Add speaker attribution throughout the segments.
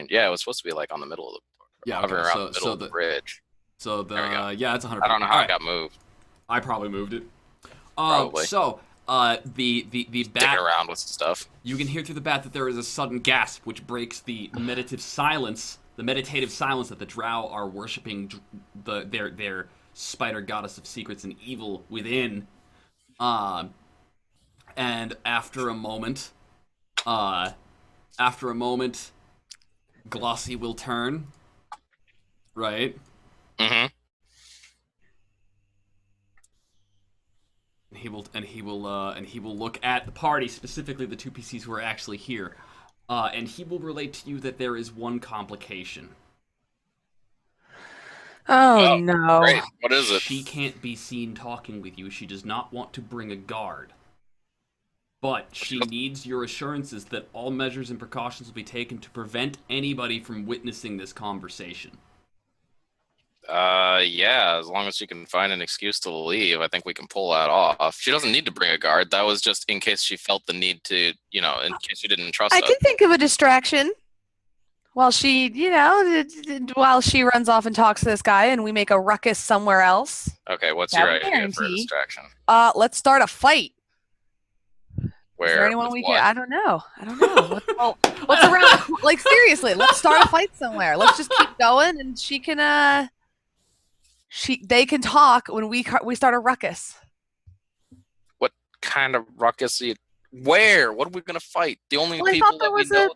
Speaker 1: range. Yeah, it was supposed to be like on the middle of the,
Speaker 2: Yeah,
Speaker 1: hovering
Speaker 2: okay.
Speaker 1: around the middle of the bridge.
Speaker 2: So
Speaker 1: There we go.
Speaker 2: yeah, it's 100.
Speaker 1: I don't know how it got moved.
Speaker 2: I probably moved it.
Speaker 1: Probably.
Speaker 2: So the
Speaker 1: Sticking
Speaker 2: bat.
Speaker 1: around with stuff.
Speaker 2: You can hear through the bat that there is a sudden gasp, which breaks the meditative silence. The meditative silence that the Drow are worshiping their spider goddess of secrets and evil within. And after a moment, Glossy will turn. Right.
Speaker 1: Mm-hmm.
Speaker 2: And he will look at the party, specifically the two PCs who are actually here, and he will relate to you that there is one complication.
Speaker 3: Oh no!
Speaker 1: Great. What is it?
Speaker 2: She can't be seen talking with you. She does not want to bring a guard, but she needs your assurances that all measures and precautions will be taken to prevent anybody from witnessing this conversation.
Speaker 1: Yeah, as long as she can find an excuse to leave, I think we can pull that off. She doesn't need to bring a guard. That was just in case she felt the need to, in case she didn't trust us.
Speaker 3: I can think of a distraction. While she, while she runs off and talks to this guy and we make a ruckus somewhere else.
Speaker 1: Okay, what's your idea for a distraction?
Speaker 3: Let's start a fight.
Speaker 1: Where?
Speaker 3: Is there anyone we can? I don't know. What's around? Like, seriously, let's start a fight somewhere. Let's just keep going and she can, they can talk when we start a ruckus.
Speaker 1: What kind of ruckus? Where? What are we gonna fight? The only people that we know.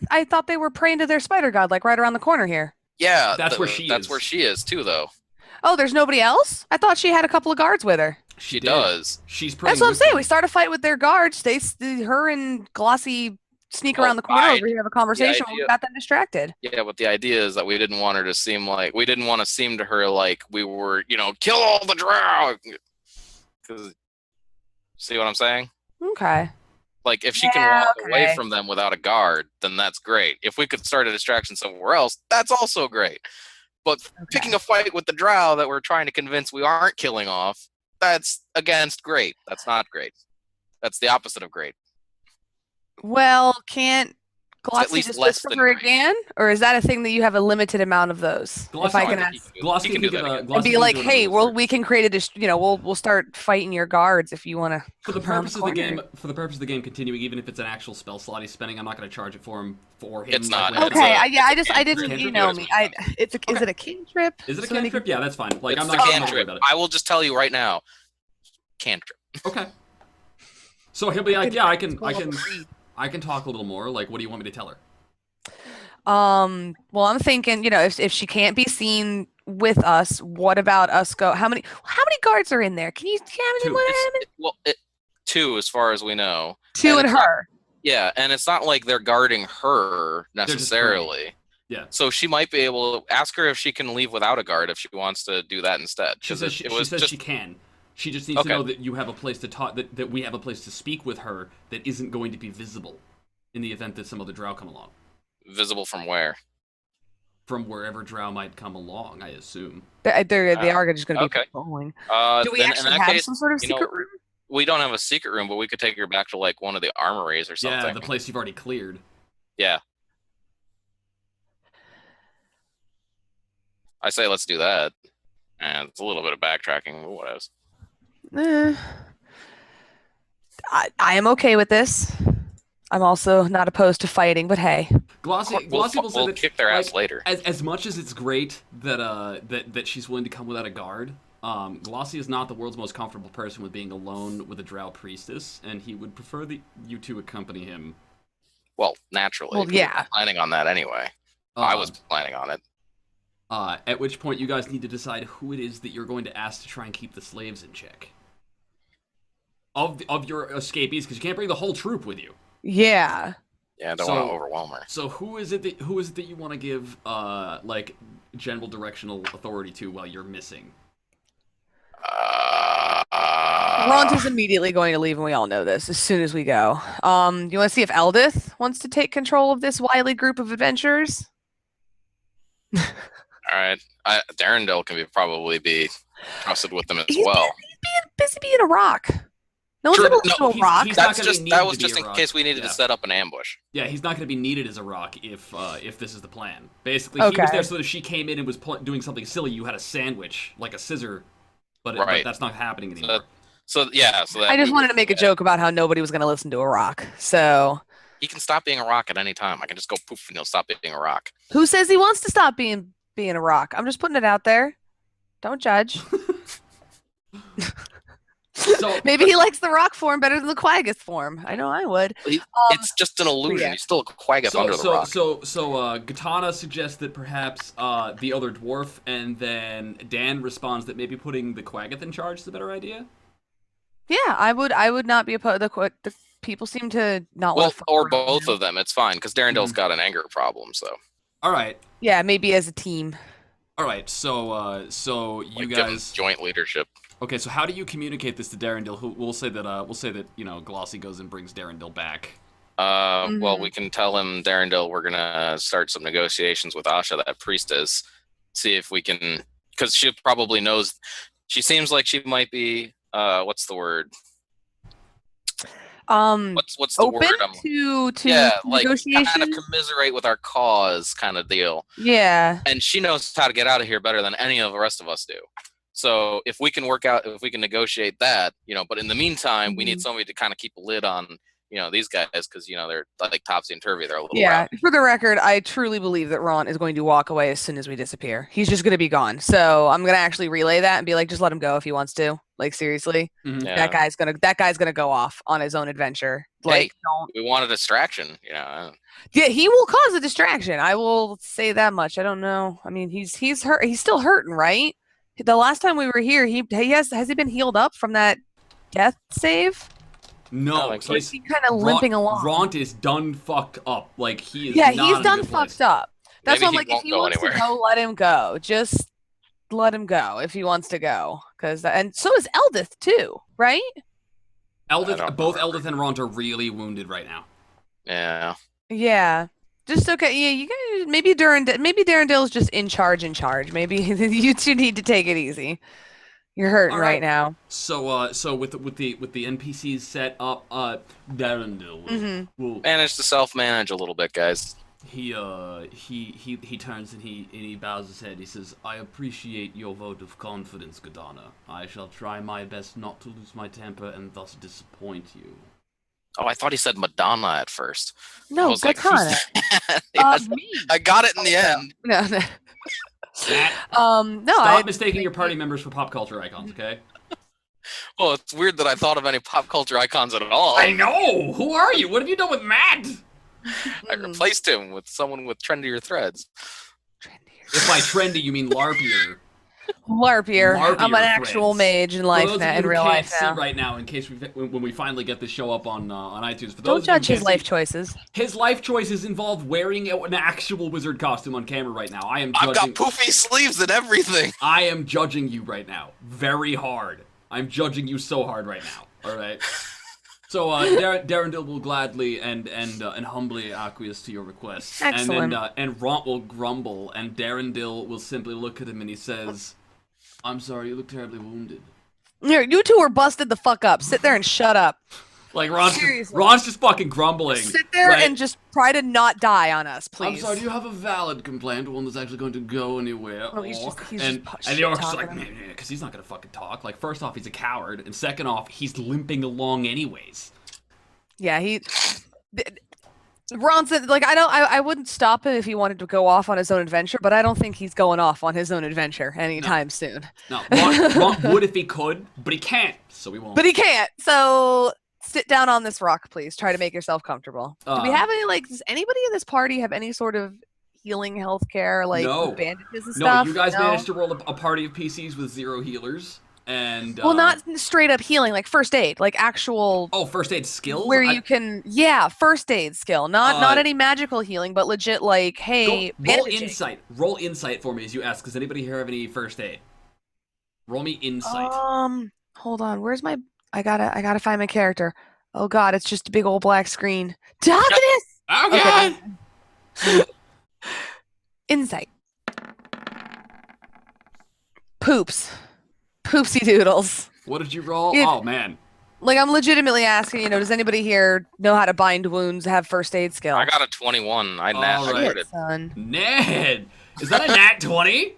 Speaker 3: I thought they were praying to their spider god, like right around the corner here.
Speaker 1: Yeah,
Speaker 2: that's where she is.
Speaker 1: That's where she is too, though.
Speaker 3: Oh, there's nobody else? I thought she had a couple of guards with her.
Speaker 1: She does.
Speaker 2: She's praying.
Speaker 3: That's what I'm saying. We start a fight with their guards. Her and Glossy sneak around the corner over here, have a conversation. We got them distracted.
Speaker 1: Yeah, but the idea is that we didn't want to seem to her like we were, kill all the drow. See what I'm saying?
Speaker 3: Okay.
Speaker 1: Like, if she can walk away from them without a guard, then that's great. If we could start a distraction somewhere else, that's also great. But picking a fight with the drow that we're trying to convince we aren't killing off, that's against great. That's not great. That's the opposite of great.
Speaker 3: Well, can't Glossy just whisper her again? Or is that a thing that you have a limited amount of those?
Speaker 2: Glossy,
Speaker 3: if I can ask.
Speaker 2: Glossy can do that.
Speaker 3: And be like, hey, we can create we'll start fighting your guards if you want to.
Speaker 2: For the purpose of the game, continuing, even if it's an actual spell slot he's spending, I'm not going to charge it for him.
Speaker 1: It's not.
Speaker 3: Okay, I didn't, you know me. Is it a cantrip?
Speaker 2: Is it a cantrip? Yeah, that's fine. Like,
Speaker 1: it's
Speaker 2: I'm not
Speaker 1: a cantrip. I will just tell you right now, cantrip.
Speaker 2: Okay. So he'll be like, yeah, I can talk a little more. Like, what do you want me to tell her?
Speaker 3: Well, I'm thinking, if she can't be seen with us, what about us how many guards are in there? Can you
Speaker 1: two, as far as we know.
Speaker 3: Two and her.
Speaker 1: Yeah, and it's not like they're guarding her necessarily.
Speaker 2: Yeah.
Speaker 1: So she might be able to ask her if she can leave without a guard if she wants to do that instead.
Speaker 2: She says she can. She just needs to know that you have a place to talk, that we have a place to speak with her that isn't going to be visible in the event that some other drow come along.
Speaker 1: Visible from where?
Speaker 2: From wherever drow might come along, I assume.
Speaker 3: They are just going to be patrolling. Do we actually have some sort of secret room?
Speaker 1: We don't have a secret room, but we could take her back to like one of the armories or something.
Speaker 2: Yeah, the place you've already cleared.
Speaker 1: Yeah. I say let's do that. And it's a little bit of backtracking. What else?
Speaker 3: I am okay with this. I'm also not opposed to fighting, but hey.
Speaker 2: Glossy will say that
Speaker 1: kick their ass later.
Speaker 2: As much as it's great that she's willing to come without a guard, Glossy is not the world's most comfortable person with being alone with a drow priestess, and he would prefer that you two accompany him.
Speaker 1: Well, naturally.
Speaker 3: Well, yeah.
Speaker 1: We were planning on that anyway. I was planning on it.
Speaker 2: At which point you guys need to decide who it is that you're going to ask to try and keep the slaves in check. Of your escapees, because you can't bring the whole troop with you.
Speaker 3: Yeah.
Speaker 1: Yeah, I don't want to overwhelm her.
Speaker 2: So who is it that you want to give like general directional authority to while you're missing?
Speaker 3: Ront is immediately going to leave, and we all know this as soon as we go. You want to see if Eldith wants to take control of this wily group of adventurers?
Speaker 1: All right. Darendelle can probably be trusted with them as well.
Speaker 3: He's busy being a rock. No one's
Speaker 1: True,
Speaker 3: gonna listen to a rock.
Speaker 2: he's not
Speaker 1: That
Speaker 2: gonna
Speaker 1: was
Speaker 2: be
Speaker 1: just
Speaker 2: a
Speaker 1: in
Speaker 2: rock.
Speaker 1: case we needed to set up an ambush.
Speaker 2: Yeah, he's not going to be needed as a rock if this is the plan. Basically, he
Speaker 3: Okay.
Speaker 2: was there so that if she came in and was doing something silly, you had a sandwich, like a scissor, but that's not happening anymore.
Speaker 1: So that
Speaker 3: I just wanted to make a joke about how nobody was gonna listen to a rock. So
Speaker 1: he can stop being a rock at any time. I can just go poof and he'll stop being a rock.
Speaker 3: who says he wants to stop being a rock? I'm just putting it out there. Don't judge.
Speaker 2: So
Speaker 3: Maybe he likes the rock form better than the Quaggoth form. I know I would.
Speaker 1: It's just an illusion.
Speaker 3: yeah.
Speaker 1: He's still a Quaggoth under the rock.
Speaker 2: So Katana suggests that perhaps the other dwarf, and then Dan responds that maybe putting the Quaggoth in charge is a better idea.
Speaker 3: Yeah, I would not be opposed. The people seem to not
Speaker 1: Well,
Speaker 3: want to
Speaker 1: or both of them. It's fine because Darendale's got an anger problem. So
Speaker 2: All right.
Speaker 3: Yeah, maybe as a team.
Speaker 2: All right. So you
Speaker 1: give him
Speaker 2: guys
Speaker 1: joint leadership.
Speaker 2: Okay, so how do you communicate this to Darendil? We'll say that Glossy goes and brings Darendil back.
Speaker 1: Well, we can tell him, Darendil, we're gonna start some negotiations with Asha, that priestess. See if we can, because she probably knows. She seems like she might be. What's the word? What's the
Speaker 3: open
Speaker 1: word?
Speaker 3: to
Speaker 1: like
Speaker 3: negotiation.
Speaker 1: kind of commiserate with our cause, kind of deal.
Speaker 3: Yeah.
Speaker 1: And she knows how to get out of here better than any of the rest of us do. So if we can negotiate that, but in the meantime, we need somebody to kind of keep a lid on, these guys, because, they're like topsy and turvy. They're a little rowdy.
Speaker 3: For the record, I truly believe that Ron is going to walk away as soon as we disappear. He's just going to be gone. So I'm going to actually relay that and be like, just let him go if he wants to. Like, seriously,
Speaker 1: Yeah.
Speaker 3: that guy's gonna go off on his own adventure. Like,
Speaker 1: we want a distraction,
Speaker 3: Yeah, he will cause a distraction. I will say that much. I don't know. I mean, he's hurt. He's still hurting, right? The last time we were here, has he been healed up from that death save?
Speaker 2: No,
Speaker 3: he's kind of limping along.
Speaker 2: Ront is done fucked up. Like, he is.
Speaker 3: Yeah,
Speaker 2: not
Speaker 3: he's
Speaker 2: in a
Speaker 3: done
Speaker 2: good place.
Speaker 3: fucked up. That's
Speaker 1: Maybe
Speaker 3: why I'm like, if he
Speaker 1: go
Speaker 3: wants
Speaker 1: anywhere.
Speaker 3: to go, let him go. Just let him go if he wants to go. And so is Eldith too, right?
Speaker 2: Both Eldith and Ront are really wounded right now.
Speaker 1: Yeah.
Speaker 3: Yeah. Just okay. Yeah, you guys maybe Darendale's just in charge. Maybe you two need to take it easy. You're hurting right now.
Speaker 2: So with the NPCs set up, Darendil will
Speaker 1: Manage to self-manage a little bit, guys.
Speaker 2: he turns and he bows his head. He says, "I appreciate your vote of confidence, Gadana. I shall try my best not to lose my temper and thus disappoint you."
Speaker 1: Oh, I thought he said Madonna at first.
Speaker 3: No,
Speaker 1: I was like,
Speaker 3: Katana. Me.
Speaker 1: I got it in the end.
Speaker 3: No. No.
Speaker 2: Stop mistaking your party members for pop culture icons, okay?
Speaker 1: Well, it's weird that I thought of any pop culture icons at all.
Speaker 2: I know! Who are you? What have you done with Matt?
Speaker 1: I replaced him with someone with trendier threads.
Speaker 2: If by trendy you mean LARPier.
Speaker 3: LARPier. I'm an
Speaker 2: threads.
Speaker 3: actual mage in life now, in real life now.
Speaker 2: See right now, in case when we finally get this show up on iTunes. For
Speaker 3: Don't
Speaker 2: those
Speaker 3: judge his life
Speaker 2: see,
Speaker 3: choices.
Speaker 2: His life choices involve wearing an actual wizard costume on camera right now.
Speaker 1: I've got poofy sleeves and everything.
Speaker 2: I am judging you right now, very hard. I'm judging you so hard right now. All right. So Darendil will gladly and humbly acquiesce to your request.
Speaker 3: Excellent.
Speaker 2: And Ront will grumble, and Darendil will simply look at him and he says, "I'm sorry, you look terribly wounded."
Speaker 3: You two were busted the fuck up. Sit there and shut up.
Speaker 2: Like Ron's just fucking grumbling.
Speaker 3: Sit there and just try to not die on us, please.
Speaker 2: I'm sorry, do you have a valid complaint, one that's actually going to go anywhere?
Speaker 3: Oh, he's just
Speaker 2: and the orc's just like, because he's not gonna fucking talk. Like, first off, he's a coward, and second off, he's limping along anyways.
Speaker 3: Yeah, Ron said, like, I wouldn't stop him if he wanted to go off on his own adventure, but I don't think he's going off on his own adventure anytime soon.
Speaker 2: No, Ron would if he could, but he can't, so he won't.
Speaker 3: But he can't, so sit down on this rock, please. Try to make yourself comfortable. Do we have any, does anybody in this party have any sort of healing healthcare, bandages and stuff?
Speaker 2: No, you guys managed to roll a party of PCs with 0 healers. And
Speaker 3: not straight up healing, like first aid, like actual
Speaker 2: first aid skills
Speaker 3: where you can first aid skill, not any magical healing, but legit like, hey,
Speaker 2: roll insight for me as you ask. Does anybody here have any first aid? Roll me insight.
Speaker 3: Hold on, where's my I gotta find my character. Oh god, it's just a big old black screen. Darkness.
Speaker 2: Okay.
Speaker 3: Insight. Poopsie doodles.
Speaker 2: What did you roll?
Speaker 3: Yeah.
Speaker 2: Oh man.
Speaker 3: Like, I'm legitimately asking, does anybody here know how to bind wounds, have first aid skill?
Speaker 1: I got a 21. I
Speaker 2: All right.
Speaker 1: critted.
Speaker 3: Son.
Speaker 2: Ned, is that a nat 20?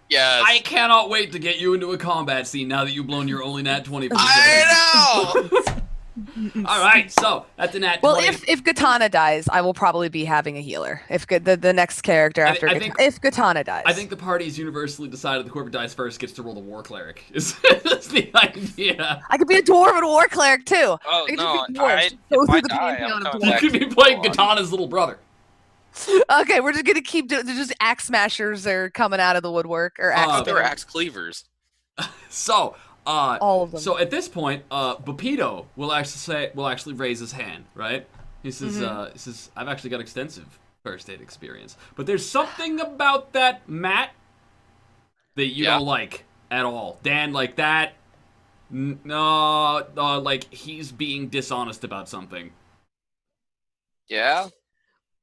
Speaker 1: Yes.
Speaker 2: I cannot wait to get you into a combat scene now that you've blown your only nat 20 for the
Speaker 1: I know!
Speaker 2: All right, so that's a nat 20.
Speaker 3: Well, if Katana dies, I will probably be having a healer. If the next character after if Katana dies,
Speaker 2: I think the party has universally decided the whoever dies first gets to roll the war cleric. Is the idea?
Speaker 3: I could be a dwarf and a war cleric too.
Speaker 1: Oh no!
Speaker 3: Go through the
Speaker 1: die,
Speaker 3: pantheon of
Speaker 2: You
Speaker 3: dwarves.
Speaker 2: could be playing Katana's little brother.
Speaker 3: Okay, we're just gonna keep doing. Just axe smashers are coming out of the woodwork, or axe.
Speaker 1: I thought they were axe cleavers.
Speaker 2: So,
Speaker 3: all of them.
Speaker 2: So at this point, Bapito will actually raise his hand, right? He says, he says, I've actually got extensive first aid experience, but there's something about that Matt that you don't like at all. Dan, like that. No, like he's being dishonest about something.
Speaker 1: Yeah.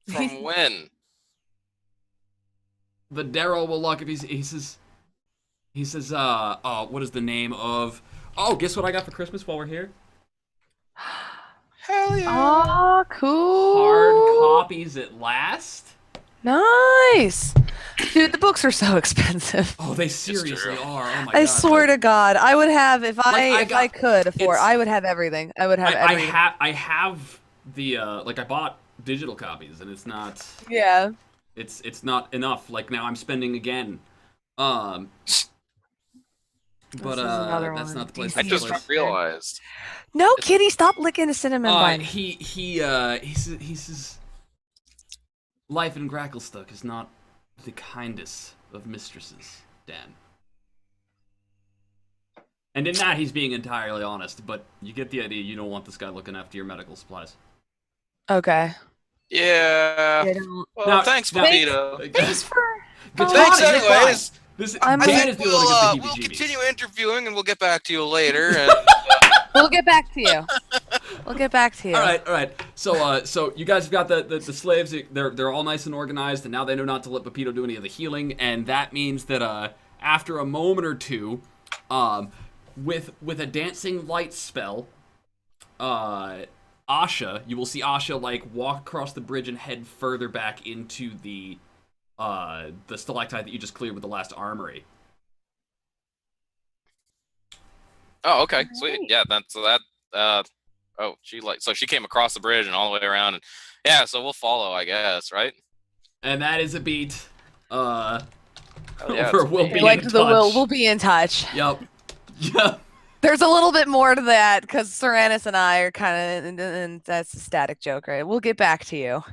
Speaker 1: From when?
Speaker 2: The Darrow will look if he says, what is the name of? Oh, guess what I got for Christmas while we're here?
Speaker 1: Hell yeah!
Speaker 3: Oh, cool.
Speaker 2: Hard copies at last.
Speaker 3: Nice, dude. The books are so expensive.
Speaker 2: Oh, they seriously are. Oh my god!
Speaker 3: I swear to God, I would have if I could afford. I would have everything. I would have everything.
Speaker 2: I have the I bought digital copies, and it's not.
Speaker 3: Yeah.
Speaker 2: It's not enough. Like now, I'm spending again. But that's not the place.
Speaker 1: I just realized.
Speaker 3: No, Kitty, stop licking the cinnamon bun.
Speaker 2: He says, life in Gracklestuck is not the kindest of mistresses, Dan. And in that, he's being entirely honest. But you get the idea. You don't want this guy looking after your medical supplies.
Speaker 3: Okay.
Speaker 1: Yeah. Well, thanks, Bapito.
Speaker 3: Thanks for.
Speaker 1: Thanks, anyways.
Speaker 2: We'll
Speaker 1: continue interviewing, and we'll get back to you later. And,
Speaker 3: we'll get back to you. We'll get back to you.
Speaker 2: All right. So you guys have got the slaves. They're all nice and organized, and now they know not to let Pepito do any of the healing, and that means that after a moment or two, with a dancing light spell, Asha, you will see Asha like walk across the bridge and head further back into the stalactite that you just cleared with the last armory.
Speaker 1: Oh, okay, sweet. Yeah, she came across the bridge and all the way around, and yeah, so we'll follow, I guess, right?
Speaker 2: And that is a beat.
Speaker 1: Yeah,
Speaker 3: we'll be in touch.
Speaker 2: Yep. Yep.
Speaker 3: There's a little bit more to that because Serenus and I are kind of, and that's a static joke, right? We'll get back to you.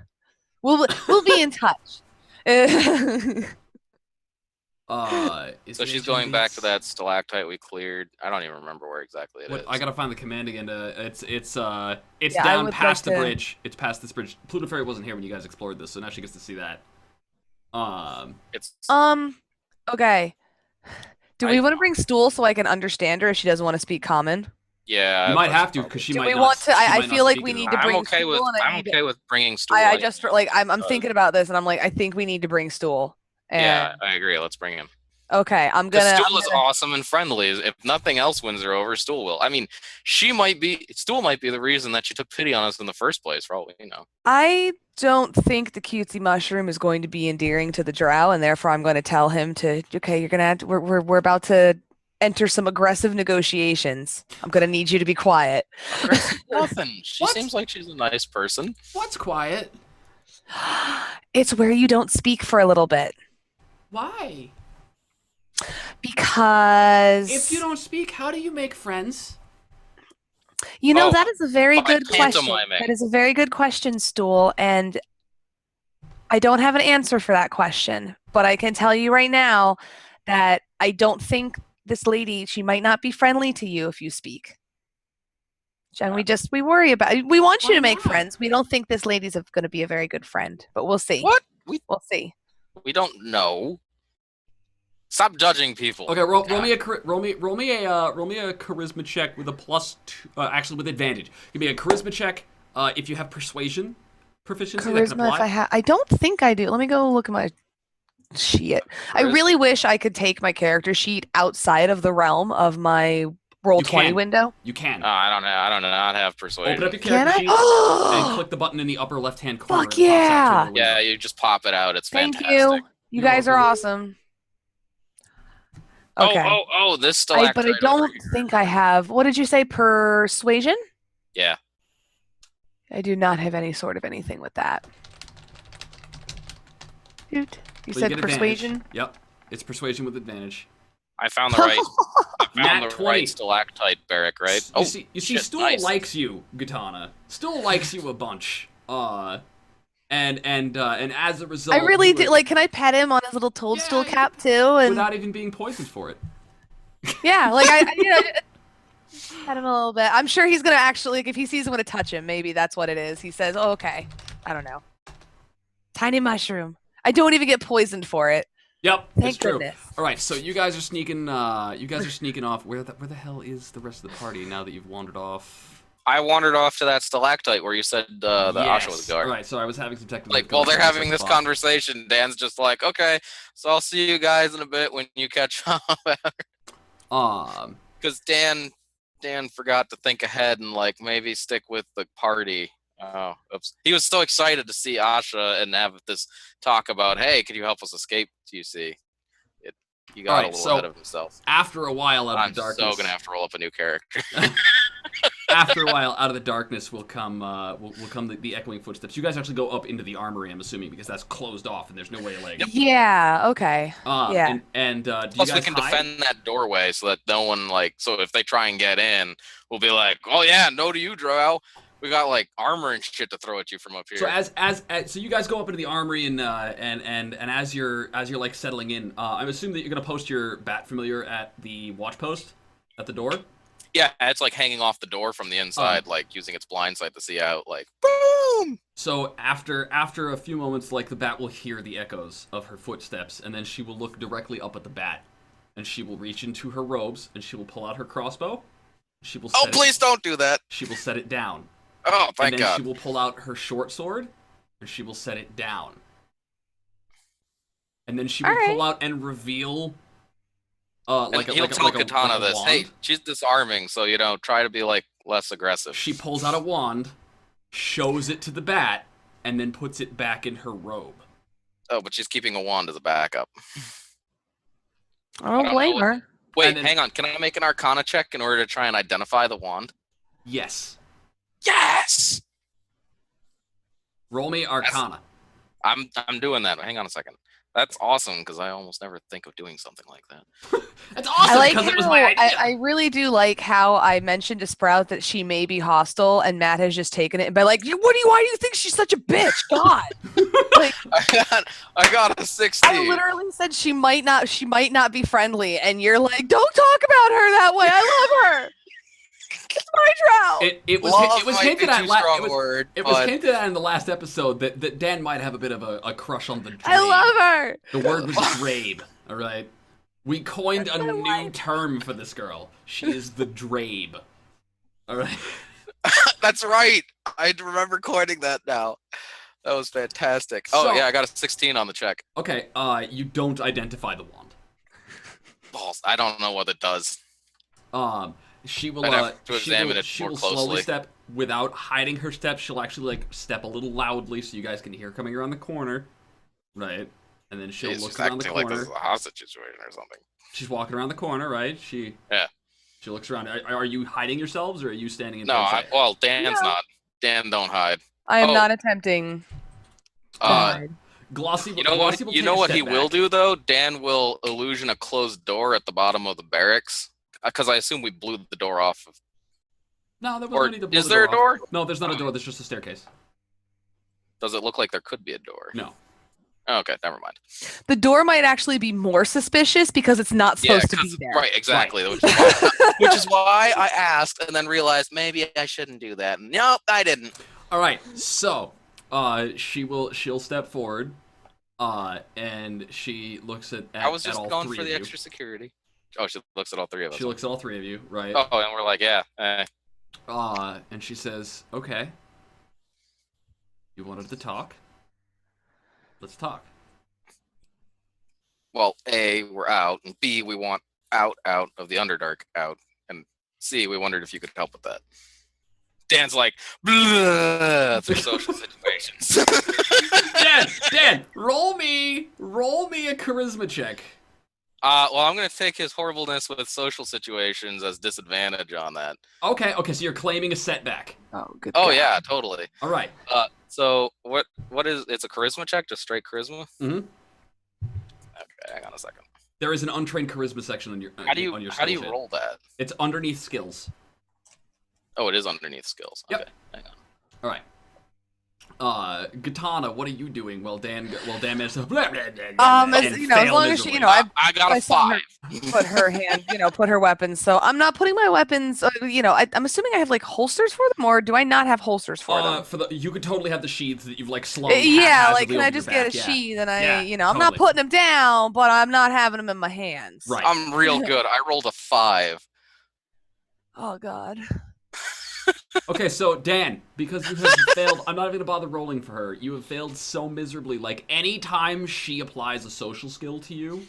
Speaker 3: We'll be in touch.
Speaker 1: So she's going back to that stalactite we cleared. I don't even remember where exactly it is.
Speaker 2: I gotta find the command again. It's down past the bridge. It's past this bridge. Pluto Fairy wasn't here when you guys explored this, so now she gets to see that.
Speaker 3: Okay. Do we want to bring Stool so I can understand her if she doesn't want to speak common?
Speaker 1: Yeah,
Speaker 2: you might have to because she might.
Speaker 3: Do we want to? I feel like we need to bring.
Speaker 1: I'm okay with bringing Stool.
Speaker 3: I just like I'm thinking about this and I'm like I think we need to bring Stool.
Speaker 1: Yeah, I agree. Let's bring him.
Speaker 3: Okay,
Speaker 1: Stool is awesome and friendly. If nothing else wins her over, Stool will. I mean, Stool might be the reason that she took pity on us in the first place, for all we know.
Speaker 3: I don't think the cutesy mushroom is going to be endearing to the drow, and therefore I'm going to tell him to. Okay, you're gonna have to. We're about to enter some aggressive negotiations. I'm gonna need you to be quiet.
Speaker 1: Nothing. She seems like she's a nice person.
Speaker 2: What's quiet?
Speaker 3: It's where you don't speak for a little bit.
Speaker 2: Why?
Speaker 3: Because
Speaker 2: if you don't speak, how do you make friends?
Speaker 3: That is a very good question. That is a very good question, Stool, and I don't have an answer for that question. But I can tell you right now that I don't think this lady, she might not be friendly to you if you speak. And we worry about it. We want you to make friends. We don't think this lady's going to be a very good friend, but we'll see.
Speaker 1: What?
Speaker 3: We'll see.
Speaker 1: We don't know. Stop judging people.
Speaker 2: Okay, roll me a charisma check with a +2. Actually, with advantage. Give me a charisma check if you have persuasion proficiency.
Speaker 3: Charisma, if I have, I don't think I do. Let me go look at my sheet. I really wish I could take my character sheet outside of the realm of my roll
Speaker 2: You
Speaker 3: 20
Speaker 2: can.
Speaker 3: window?
Speaker 2: You can.
Speaker 1: I don't know. I don't know. I'd have persuasion.
Speaker 2: Open up your
Speaker 3: Can
Speaker 2: character
Speaker 3: I?
Speaker 2: sheet and
Speaker 3: Oh,
Speaker 2: click the button in the upper left-hand corner.
Speaker 3: fuck
Speaker 2: and it pops out to
Speaker 3: yeah.
Speaker 2: a window.
Speaker 1: Yeah, you just pop it out. It's
Speaker 3: Thank
Speaker 1: fantastic.
Speaker 3: you. You
Speaker 2: You're
Speaker 3: guys are
Speaker 2: welcome.
Speaker 3: awesome. Okay.
Speaker 1: Oh, this stalactite
Speaker 3: But I don't think I have. What did you say? Persuasion?
Speaker 1: Yeah.
Speaker 3: I do not have any sort of anything with that. Dude, you
Speaker 2: So
Speaker 3: said
Speaker 2: get
Speaker 3: persuasion?
Speaker 2: advantage. Yep. It's persuasion with advantage.
Speaker 1: I found the right. I found
Speaker 2: Nat
Speaker 1: the
Speaker 2: 20.
Speaker 1: right stalactite barrack, right?
Speaker 2: You see,
Speaker 1: shit,
Speaker 2: Stool
Speaker 1: nice.
Speaker 2: likes you, Gitana. Stool likes you a bunch. And as a result,
Speaker 3: I really
Speaker 2: you
Speaker 3: do.
Speaker 2: were-
Speaker 3: Like, can I pet him on his little toadstool
Speaker 2: Yeah, you
Speaker 3: cap too? And
Speaker 2: without even being poisoned for it.
Speaker 3: yeah, like pet him a little bit. I'm sure he's gonna actually, like, if he sees I'm gonna touch him, maybe that's what it is. He says, "Oh, okay." I don't know. Tiny mushroom. I don't even get poisoned for it.
Speaker 2: Yep,
Speaker 3: Thank
Speaker 2: it's true.
Speaker 3: goodness.
Speaker 2: All right, so you guys are sneaking. You guys are sneaking off. Where the hell is the rest of the party now that you've wandered off?
Speaker 1: I wandered off to that stalactite where you said the
Speaker 2: yes.
Speaker 1: Asha was guard.
Speaker 2: All right, so I was having some technical.
Speaker 1: Like, while they're
Speaker 2: difficulties,
Speaker 1: having
Speaker 2: I
Speaker 1: this
Speaker 2: thought.
Speaker 1: conversation, Dan's just like, okay, so I'll see you guys in a bit when you catch up. Because Dan forgot to think ahead and like maybe stick with the party. Oh, oops. He was so excited to see Asha and have this talk about, hey, could you help us escape? TC. He got a little ahead of himself.
Speaker 2: After a while out of the darkness,
Speaker 1: I'm so gonna have to roll up a new character.
Speaker 2: After a while, out of the darkness will come the echoing footsteps. You guys actually go up into the armory, I'm assuming, because that's closed off and there's no way like.
Speaker 1: Yep.
Speaker 3: Yeah. Okay. Yeah.
Speaker 2: And do
Speaker 1: Plus,
Speaker 2: you
Speaker 1: we
Speaker 2: guys
Speaker 1: can
Speaker 2: hide?
Speaker 1: defend that doorway so that no one like. So if they try and get in, we'll be like, "Oh yeah, no to you, Drow. We got like armor and shit to throw at you from up here."
Speaker 2: So so you guys go up into the armory and as you're like settling in, I'm assuming that you're gonna post your bat familiar at the watch post at the door.
Speaker 1: Yeah, it's like hanging off the door from the inside, like using its blind sight to see out. Like, boom.
Speaker 2: So after a few moments, like the bat will hear the echoes of her footsteps, and then she will look directly up at the bat, and she will reach into her robes and she will pull out her crossbow. She will.
Speaker 1: Oh, please don't do that.
Speaker 2: She will set it down.
Speaker 1: Oh, thank
Speaker 2: and then
Speaker 1: God.
Speaker 2: she will pull out her short sword, and she will set it down. And then she will pull out and reveal, like
Speaker 1: he'll tell Katana this.
Speaker 2: wand.
Speaker 1: Hey, she's disarming, so try to be like less aggressive.
Speaker 2: She pulls out a wand, shows it to the bat, and then puts it back in her robe.
Speaker 1: Oh, but she's keeping a wand as a backup.
Speaker 3: I don't blame her.
Speaker 1: Wait, hang on. Can I make an Arcana check in order to try and identify the wand?
Speaker 2: Yes.
Speaker 1: Yes.
Speaker 2: Roll me Arcana.
Speaker 1: I'm doing that. Hang on a second. That's awesome because I almost never think of doing something like that.
Speaker 2: That's awesome because it was my idea.
Speaker 3: I really do like how I mentioned to Sprout that she may be hostile, and Matt has just taken it and been like, why do you think she's such a bitch? God. Like,
Speaker 1: I got a 16.
Speaker 3: I literally said she might not be friendly, and you're like, don't talk about her that way. I love her. It's my drow.
Speaker 2: It was hinted at. It was hinted at in the last episode that Dan might have a bit of a crush on the Drabe.
Speaker 3: I love her.
Speaker 2: The word was Drabe. All right, we coined a new term for this girl. She is the Drabe. All right.
Speaker 1: That's right. I remember coining that now. That was fantastic. Oh yeah, I got a 16 on the check.
Speaker 2: Okay. You don't identify the wand.
Speaker 1: Balls. I don't know what it does.
Speaker 2: She will. She will slowly step without hiding her steps. She'll actually like step a little loudly so you guys can hear coming around the corner, right? And then she'll look around the corner.
Speaker 1: Like this is a hostage situation or something.
Speaker 2: She's walking around the corner, right? She looks around. Are you hiding yourselves or are you standing in?
Speaker 1: No, Dan's not. Dan, don't hide.
Speaker 3: I am not attempting.
Speaker 2: Glossy.
Speaker 1: You know what he will do though? Dan will illusion a closed door at the bottom of the barracks. Because I assume we blew the door off.
Speaker 2: No, there wasn't any to blow
Speaker 1: is there a door?
Speaker 2: No, there's not a door. There's just a staircase.
Speaker 1: Does it look like there could be a door?
Speaker 2: No.
Speaker 1: Oh, okay, never mind.
Speaker 3: The door might actually be more suspicious because it's not supposed to be there.
Speaker 1: Right, exactly. Right. Which is why I asked and then realized maybe I shouldn't do that. Nope, I didn't.
Speaker 2: All right, so she'll step forward, and she looks at
Speaker 1: I was just
Speaker 2: all
Speaker 1: going
Speaker 2: three
Speaker 1: for
Speaker 2: of
Speaker 1: the
Speaker 2: you.
Speaker 1: extra security. Oh, she looks at all three of us.
Speaker 2: She looks at all three of you, right?
Speaker 1: Oh, and we're like, yeah.
Speaker 2: And she says, okay. You wanted to talk? Let's talk.
Speaker 1: Well, A, we're out, and B, we want out of the Underdark out. And See, we wondered if you could help with that. Dan's like, through social situations.
Speaker 2: Dan, roll me a charisma check.
Speaker 1: Well, I'm going to take his horribleness with social situations as disadvantage on that.
Speaker 2: Okay, so you're claiming a setback.
Speaker 3: Oh, good.
Speaker 1: Oh,
Speaker 3: God.
Speaker 1: yeah, totally.
Speaker 2: All right.
Speaker 1: So what is, it's a charisma check, just straight charisma?
Speaker 2: Mm-hmm.
Speaker 1: Okay, hang on a second.
Speaker 2: There is an untrained charisma section on your
Speaker 1: How do you roll that?
Speaker 2: It's underneath skills.
Speaker 1: Oh, it is underneath skills.
Speaker 2: Yep.
Speaker 1: Okay, hang on.
Speaker 2: All right. Katana, what are you doing? Well, Dan managed to
Speaker 3: As long as she,
Speaker 1: I got a 5.
Speaker 3: Put her hand, put her weapons. So I'm not putting my weapons. I'm assuming I have like holsters for them, or do I not have holsters for them?
Speaker 2: You could totally have the sheaths that you've like slung.
Speaker 3: Yeah, like can I just get a sheath and I'm not putting them down, but I'm not having them in my hands.
Speaker 2: Right.
Speaker 1: I'm real good. I rolled a 5.
Speaker 3: Oh God.
Speaker 2: Okay, so Dan, because you have failed, I'm not even gonna bother rolling for her. You have failed so miserably. Like anytime she applies a social skill to you,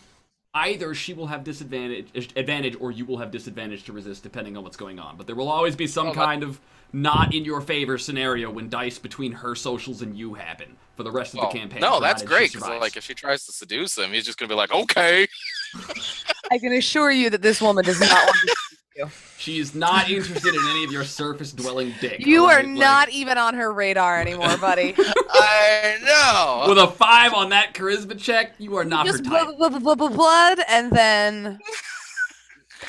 Speaker 2: either she will have advantage, or you will have disadvantage to resist, depending on what's going on. But there will always be some kind of not in your favor scenario when dice between her socials and you happen for the rest of the campaign.
Speaker 1: No, that's great, because like if she tries to seduce him, he's just gonna be like, okay.
Speaker 3: I can assure you that this woman does not want to.
Speaker 2: She is not interested in any of your surface-dwelling dick.
Speaker 3: You are not even on her radar anymore, buddy.
Speaker 1: I know.
Speaker 2: With a 5 on that charisma check, you are not her type.
Speaker 3: Blood, and then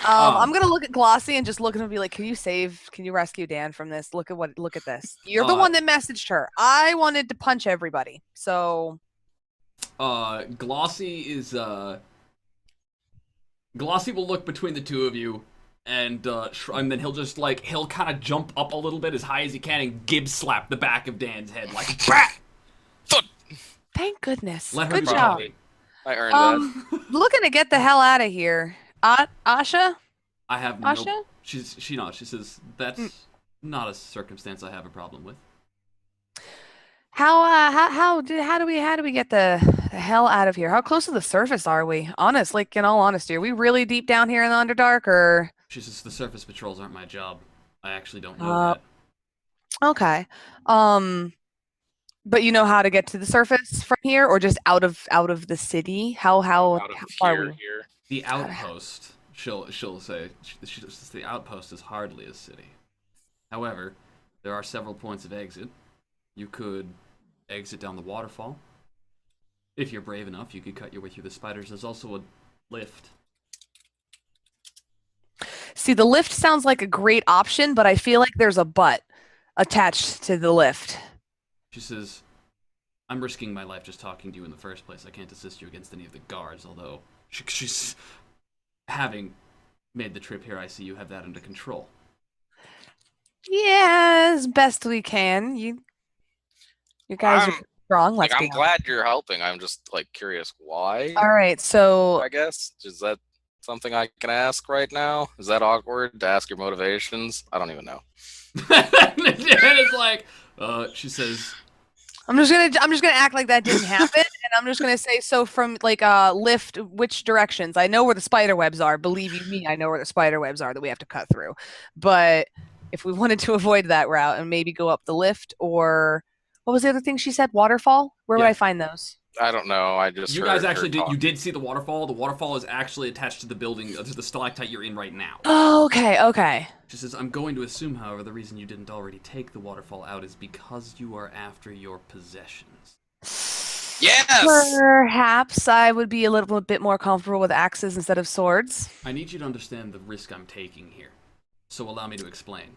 Speaker 3: I'm gonna look at Glossy and just look at him and be like, "Can you rescue Dan from this? Look at this. You're the one that messaged her. I wanted to punch everybody, so."
Speaker 2: Glossy will look between the two of you. And then he'll kind of jump up a little bit as high as he can and gib slap the back of Dan's head like
Speaker 3: Thank goodness.
Speaker 2: Good
Speaker 3: job.
Speaker 1: I earned that.
Speaker 3: Looking to get the hell out of here. Asha?
Speaker 2: I have
Speaker 3: Asha?
Speaker 2: no. She says that's not a circumstance I have a problem with.
Speaker 3: How do we get the hell out of here? How close to the surface are we? In all honesty, are we really deep down here in the Underdark, or?
Speaker 2: She says the surface patrols aren't my job. I actually don't know that.
Speaker 3: Okay. But you know how to get to the surface from here, or just out of the city? How far are we?
Speaker 1: Here.
Speaker 2: The outpost. She'll say she says the outpost is hardly a city. However, there are several points of exit. You could exit down the waterfall. If you're brave enough, you could cut your way through the spiders. There's also a lift.
Speaker 3: See, the lift sounds like a great option, but I feel like there's a but attached to the lift.
Speaker 2: She says, I'm risking my life just talking to you in the first place. I can't assist you against any of the guards, although she's having made the trip here, I see you have that under control.
Speaker 3: Yeah, as best we can. You guys are strong.
Speaker 1: I'm glad you're helping. I'm just curious why.
Speaker 3: All right, so
Speaker 1: I guess is that something I can ask right now? Is that awkward to ask your motivations? I don't even know.
Speaker 2: It's like, she says,
Speaker 3: I'm just gonna act like that didn't happen, and I'm just gonna say, so from lift, which directions? I know where the spider webs are. Believe you me, I know where the spider webs are that we have to cut through. But if we wanted to avoid that route and maybe go up the lift, or what was the other thing she said? Waterfall? Where would I find those?
Speaker 1: I don't know. I just
Speaker 2: you guys actually did. You did see the waterfall. The waterfall is actually attached to the building, to the stalactite you're in right now.
Speaker 3: Oh, okay.
Speaker 2: She says, I'm going to assume, however, the reason you didn't already take the waterfall out is because you are after your possessions.
Speaker 1: Yes!
Speaker 3: Perhaps I would be a little bit more comfortable with axes instead of swords.
Speaker 2: I need you to understand the risk I'm taking here. So allow me to explain.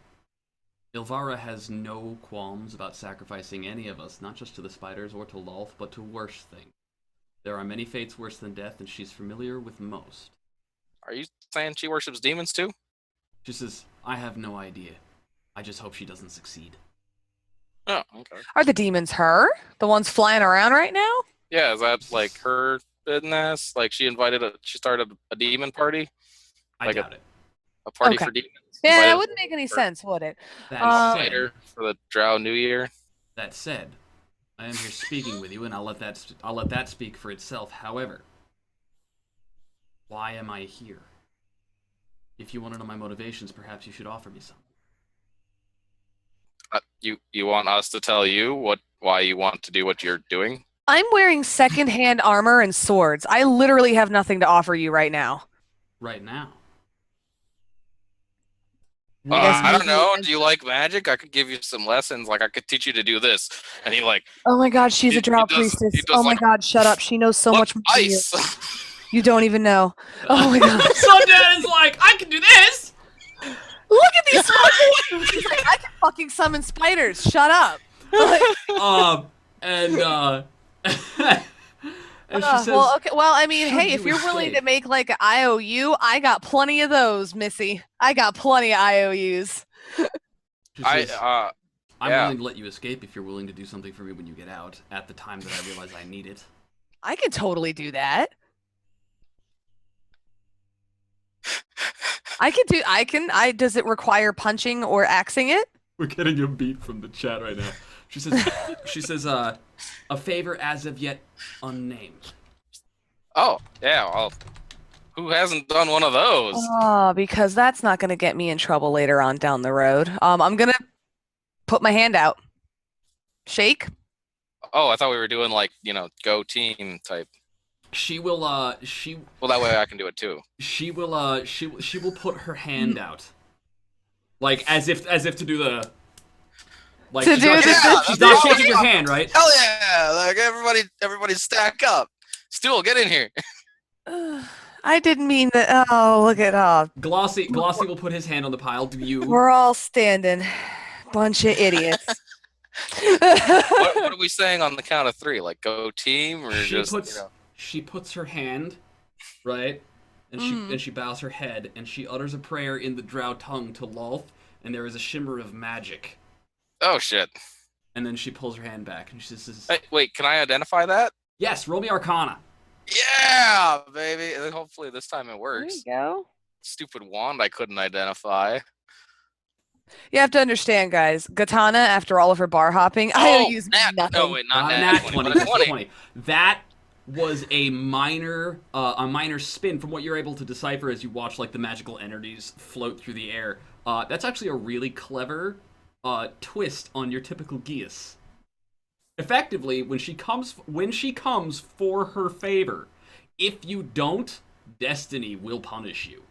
Speaker 2: Ilvara has no qualms about sacrificing any of us, not just to the spiders or to Lolth, but to worse things. There are many fates worse than death, and she's familiar with most.
Speaker 1: Are you saying she worships demons too?
Speaker 2: She says, I have no idea. I just hope she doesn't succeed.
Speaker 1: Oh, okay.
Speaker 3: Are the demons her? The ones flying around right now?
Speaker 1: Yeah, is that her business? She started a demon party?
Speaker 2: I doubt it.
Speaker 1: A party for demons?
Speaker 3: Yeah, that wouldn't make any sense, would it?
Speaker 1: Later for the Drow New Year.
Speaker 2: That said, I am here speaking with you, and I'll let that speak for itself. However, why am I here? If you want to know my motivations, perhaps you should offer me some.
Speaker 1: You want us to tell you why you want to do what you're doing?
Speaker 3: I'm wearing secondhand armor and swords. I literally have nothing to offer you right now.
Speaker 2: Right now.
Speaker 3: I guess
Speaker 1: I don't
Speaker 3: maybe-
Speaker 1: know. Do you like magic? I could give you some lessons. Like, I could teach you to do this. And he like,
Speaker 3: Oh my god, she's
Speaker 1: He-
Speaker 3: a drow
Speaker 1: he does-
Speaker 3: priestess.
Speaker 1: he does
Speaker 3: Oh my
Speaker 1: like-
Speaker 3: god, shut up. She knows so
Speaker 1: look,
Speaker 3: much more than you.
Speaker 1: ice.
Speaker 3: You don't even know. Oh my god.
Speaker 2: So Dad is like, I can do this!
Speaker 3: Look at these fuckers! He's like, I can fucking summon spiders. Shut up. Like,
Speaker 2: And she says,
Speaker 3: well, okay. Well, I mean,
Speaker 2: "Should
Speaker 3: hey, if
Speaker 2: you
Speaker 3: you're willing to
Speaker 2: escape?"
Speaker 3: make like an IOU, I got plenty of those, Missy. I got plenty of IOUs.
Speaker 2: She says, I'm
Speaker 1: yeah.
Speaker 2: willing to let you escape if you're willing to do something for me when you get out, at the time that I realize I need it.
Speaker 3: I can totally do that. Does it require punching or axing it?
Speaker 2: We're getting a beat from the chat right now. She says, a favor as of yet unnamed.
Speaker 1: Oh, yeah. Well, who hasn't done one of those?
Speaker 3: Oh, because that's not going to get me in trouble later on down the road. I'm going to put my hand out. Shake.
Speaker 1: Oh, I thought we were doing like, go team type.
Speaker 2: She will,
Speaker 1: Well, that way I can do it too.
Speaker 2: she will put her hand out. Like, as if to do the... Like,
Speaker 3: To
Speaker 2: she's
Speaker 3: do
Speaker 2: not,
Speaker 3: the-
Speaker 2: she's not shaking your hand, right?
Speaker 1: Hell yeah! Like, everybody stack up. Stool, get in here.
Speaker 3: I didn't mean that. Oh, look at
Speaker 2: Glossy will put his hand on the pile. Do you?
Speaker 3: we're all standing. Bunch of idiots.
Speaker 1: What are we saying on the count of 3? Like, go team, or
Speaker 2: She puts her hand, right, and she bows her head, and she utters a prayer in the drow tongue to Lolth, and there is a shimmer of magic.
Speaker 1: Oh shit!
Speaker 2: And then she pulls her hand back, and she says,
Speaker 1: Hey, wait, can I identify that?
Speaker 2: "Yes, roll me Arcana."
Speaker 1: Yeah, baby. And hopefully this time it
Speaker 3: There
Speaker 1: works.
Speaker 3: you go.
Speaker 1: Stupid wand I couldn't identify.
Speaker 3: You have to understand, guys. Katana, after all of her bar hopping, I use nothing.
Speaker 1: No, wait, not
Speaker 2: Nat
Speaker 1: 20.
Speaker 2: 20, that's 20. That was a minor spin from what you're able to decipher as you watch like the magical entities float through the air. That's actually a really clever twist on your typical Geas. Effectively, when she comes for her favor, if you don't, destiny will punish you.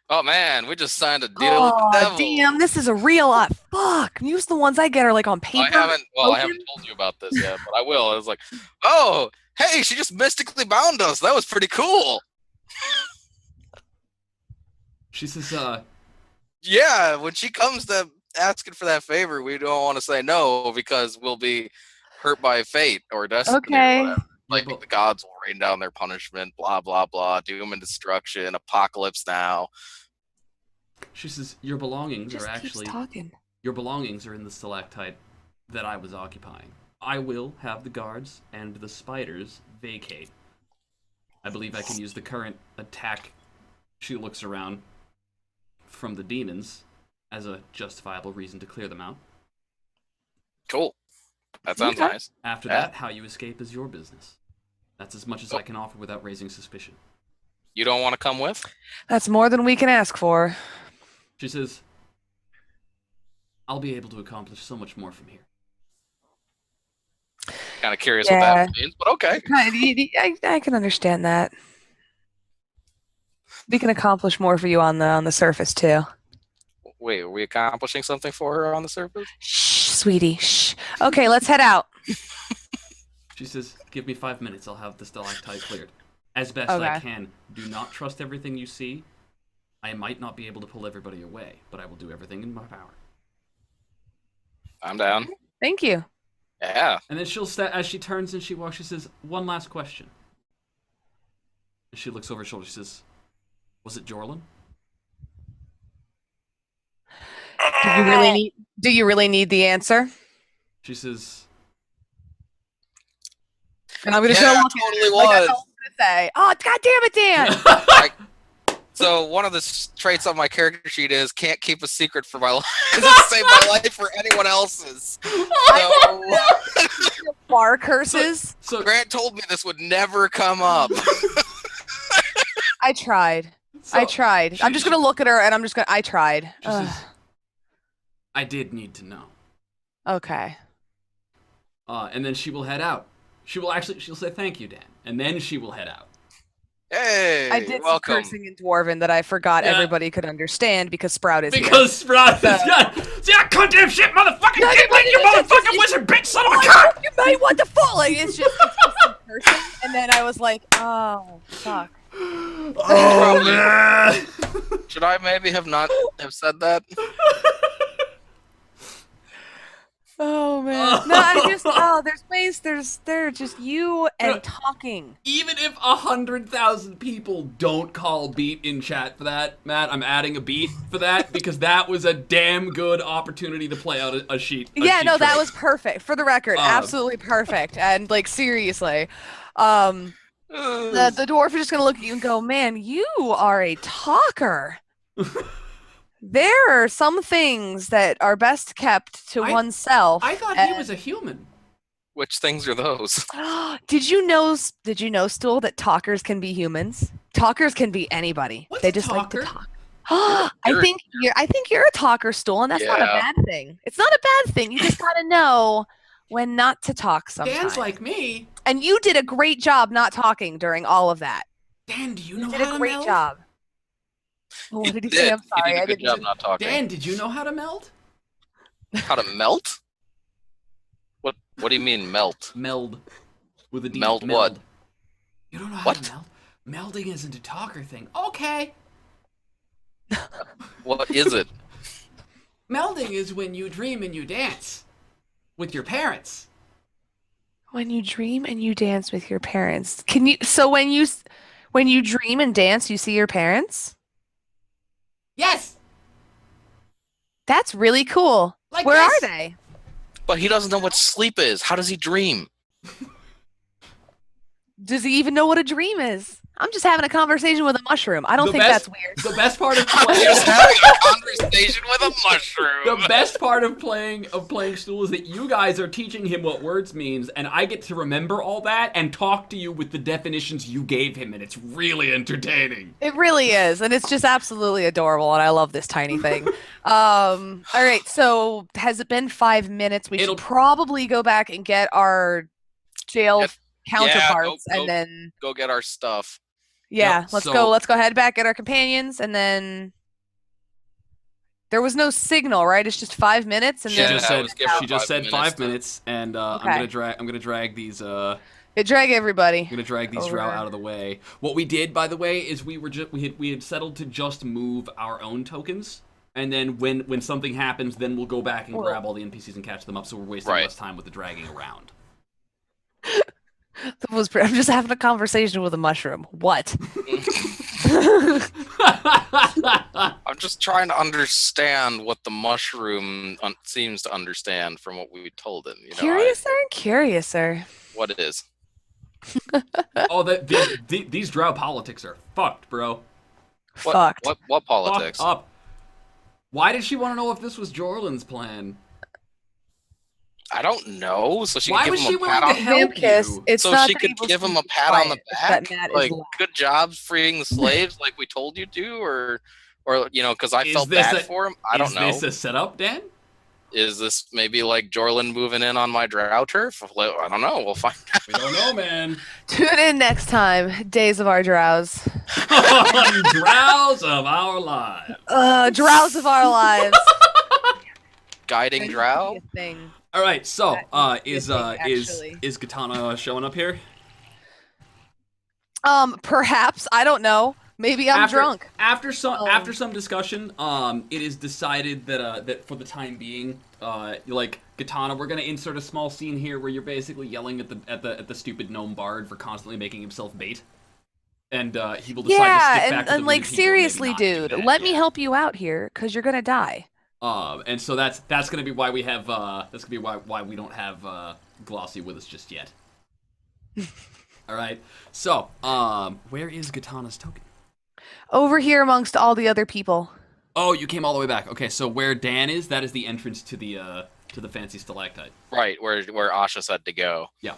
Speaker 1: Oh man, we just signed a deal with the devil.
Speaker 3: Damn, this is a real fuck. Use the ones I get are like on paper.
Speaker 1: I haven't told you about this yet, but I will. I was like, oh, hey, she just mystically bound us. That was pretty cool.
Speaker 2: She says,
Speaker 1: Yeah, when she comes to asking for that favor, we don't want to say no because we'll be hurt by fate or destiny.
Speaker 3: Okay.
Speaker 1: Or whatever. Like,
Speaker 2: but-
Speaker 1: the gods will rain down their punishment, blah, blah, blah, doom and destruction, apocalypse now.
Speaker 2: she says, your belongings
Speaker 3: Just
Speaker 2: are
Speaker 3: keeps
Speaker 2: actually
Speaker 3: talking.
Speaker 2: your belongings are in the stalactite that I was occupying. I will have the guards and the spiders vacate. I believe I can use the current attack. She looks around from the demons as a justifiable reason to clear them out.
Speaker 1: Cool. That sounds
Speaker 3: Okay.
Speaker 1: nice.
Speaker 2: After
Speaker 1: Yeah.
Speaker 2: that, how you escape is your business. That's as much as I can offer without raising suspicion.
Speaker 1: You don't want to come with?
Speaker 3: That's more than we can ask for.
Speaker 2: She says, I'll be able to accomplish so much more from here.
Speaker 1: Kind of curious what that means, but okay.
Speaker 3: I can understand that. We can accomplish more for you on the surface too.
Speaker 1: Wait, are we accomplishing something for her on the surface?
Speaker 3: Shh, sweetie. Shh. Okay, let's head out.
Speaker 2: She says, give me 5 minutes, I'll have the stalactite cleared. As best I
Speaker 3: Okay.
Speaker 2: can. Do not trust everything you see. I might not be able to pull everybody away, but I will do everything in my power.
Speaker 1: I'm down.
Speaker 3: Thank you.
Speaker 1: Yeah.
Speaker 2: And then as she turns and she walks, she says, one last question. And she looks over her shoulder, she says, was it Jorlin?
Speaker 3: Do you really need the answer?
Speaker 2: She says,
Speaker 3: And I'm gonna
Speaker 1: Yeah,
Speaker 3: show
Speaker 1: it
Speaker 3: look
Speaker 1: totally
Speaker 3: at her, like I
Speaker 1: was.
Speaker 3: know what I'm gonna say. Oh, god damn it, Dan!
Speaker 1: So one of the traits on my character sheet is can't keep a secret for my life. Doesn't save my life or anyone else's. So
Speaker 3: Bar curses.
Speaker 2: so
Speaker 1: Grant told me this would never come up.
Speaker 3: I tried. I tried. I'm just gonna look at her and I'm just gonna. I tried.
Speaker 2: I did need to know.
Speaker 3: Okay.
Speaker 2: And then she will head out. She'll say thank you, Dan, and then she will head out.
Speaker 1: Hey,
Speaker 3: I did some
Speaker 1: welcome.
Speaker 3: cursing in Dwarven that I forgot everybody could understand because Sprout is here.
Speaker 2: Because Sprout is see that goddamn shit, motherfucking you motherfucking wizard bitch, son of a cunt!
Speaker 3: You mate, what the fuck? Like it's just some cursing, and then I was like, oh fuck.
Speaker 2: Oh man!
Speaker 1: Should I maybe have not have said that?
Speaker 3: Oh man. No, I just there's ways there's just you and talking.
Speaker 2: Even if 100,000 people don't call beat in chat for that, Matt, I'm adding a beat for that because that was a damn good opportunity to play out a sheet.
Speaker 3: That was perfect. For the record, absolutely perfect. And like seriously. The dwarf is just gonna look at you and go, man, you are a talker. There are some things that are best kept to oneself.
Speaker 2: I thought he was a human.
Speaker 1: Which things are those?
Speaker 3: Did you know, Stool, that talkers can be humans? Talkers can be anybody.
Speaker 2: What's
Speaker 3: they
Speaker 2: a
Speaker 3: just
Speaker 2: talker?
Speaker 3: like to talk. I think you're a talker, Stool, and that's not a bad thing. It's not a bad thing. You just gotta know when not to talk sometimes.
Speaker 2: Dan's like me.
Speaker 3: And you did a great job not talking during all of that.
Speaker 2: Dan, do you know how to
Speaker 3: You did a great
Speaker 2: meld?
Speaker 3: job. What did he say? I'm sorry.
Speaker 1: He did a good job not talking.
Speaker 2: Dan, did you know how to meld?
Speaker 1: How to melt? What do you mean melt?
Speaker 2: Meld. With a D.
Speaker 1: Meld what?
Speaker 2: You don't know how to meld? Melding isn't a talker thing. Okay.
Speaker 1: What is it?
Speaker 2: Melding is when you dream and you dance with your parents.
Speaker 3: When you dream and you dance with your parents. So when you dream and dance, you see your parents?
Speaker 2: Yes.
Speaker 3: That's really cool.
Speaker 2: Like
Speaker 3: Where
Speaker 2: this.
Speaker 3: are they?
Speaker 1: But he doesn't know what sleep is. How does he dream?
Speaker 3: Does he even know what a dream is? I'm just having a conversation with a mushroom. I don't think that's weird.
Speaker 2: The best part of
Speaker 1: I'm
Speaker 2: playing
Speaker 1: just having a conversation with a mushroom.
Speaker 2: the best part of playing Stool is that you guys are teaching him what words means, and I get to remember all that and talk to you with the definitions you gave him, and it's really entertaining.
Speaker 3: It really is, and it's just absolutely adorable, and I love this tiny thing. All right, so has it been 5 minutes? We should probably go back and get our jail counterparts, and then
Speaker 1: go get our stuff.
Speaker 3: Yeah, let's go head back, get our companions, and then there was no signal, right? It's just 5 minutes, and
Speaker 2: she just said 5 minutes, and I'm gonna drag these
Speaker 3: drag everybody.
Speaker 2: I'm gonna drag these drow out of the way. What we did, by the way, is we had settled to just move our own tokens, and then when something happens, then we'll go back and grab all the NPCs and catch them up, so we're wasting less time with the dragging around.
Speaker 3: I'm just having a conversation with a mushroom. What?
Speaker 1: I'm just trying to understand what the mushroom seems to understand from what we told him.
Speaker 3: Curiouser and curiouser.
Speaker 1: What it is.
Speaker 2: These drow politics are fucked, bro.
Speaker 3: Fucked.
Speaker 1: What politics?
Speaker 2: Fucked up. Why did she want to know if this was Jorlin's plan?
Speaker 1: I don't know. So she
Speaker 2: Why
Speaker 1: could
Speaker 2: was
Speaker 1: give
Speaker 2: she
Speaker 1: him a
Speaker 2: willing
Speaker 1: pat
Speaker 2: to
Speaker 1: on
Speaker 2: help you?
Speaker 1: So she could give him a pat on the back, like good job freeing the slaves, like we told you to, or because I felt bad for him. I don't know.
Speaker 2: Is this a setup, Dan?
Speaker 1: Is this maybe like Jorlin moving in on my drow turf? I don't know. We'll find out.
Speaker 2: We don't know, man.
Speaker 3: Tune in next time. Days of our drows.
Speaker 2: Drows of our lives.
Speaker 3: Drows of our lives.
Speaker 1: Guiding drow.
Speaker 2: All right, so is Katana showing up here?
Speaker 3: Perhaps, I don't know. Maybe I'm drunk.
Speaker 2: After some discussion, it is decided that for the time being, like Katana, we're gonna insert a small scene here where you're basically yelling at the stupid gnome bard for constantly making himself bait, and he will decide to stick back to the
Speaker 3: and like seriously, dude, let me help you out here because you're gonna die.
Speaker 2: And so that's gonna be why we have why we don't have Glossy with us just yet. All right. So, where is Katana's token?
Speaker 3: Over here amongst all the other people.
Speaker 2: Oh, you came all the way back. Okay, so where Dan is, that is the entrance to the fancy stalactite.
Speaker 1: Right, where Asha said to go.
Speaker 2: Yeah.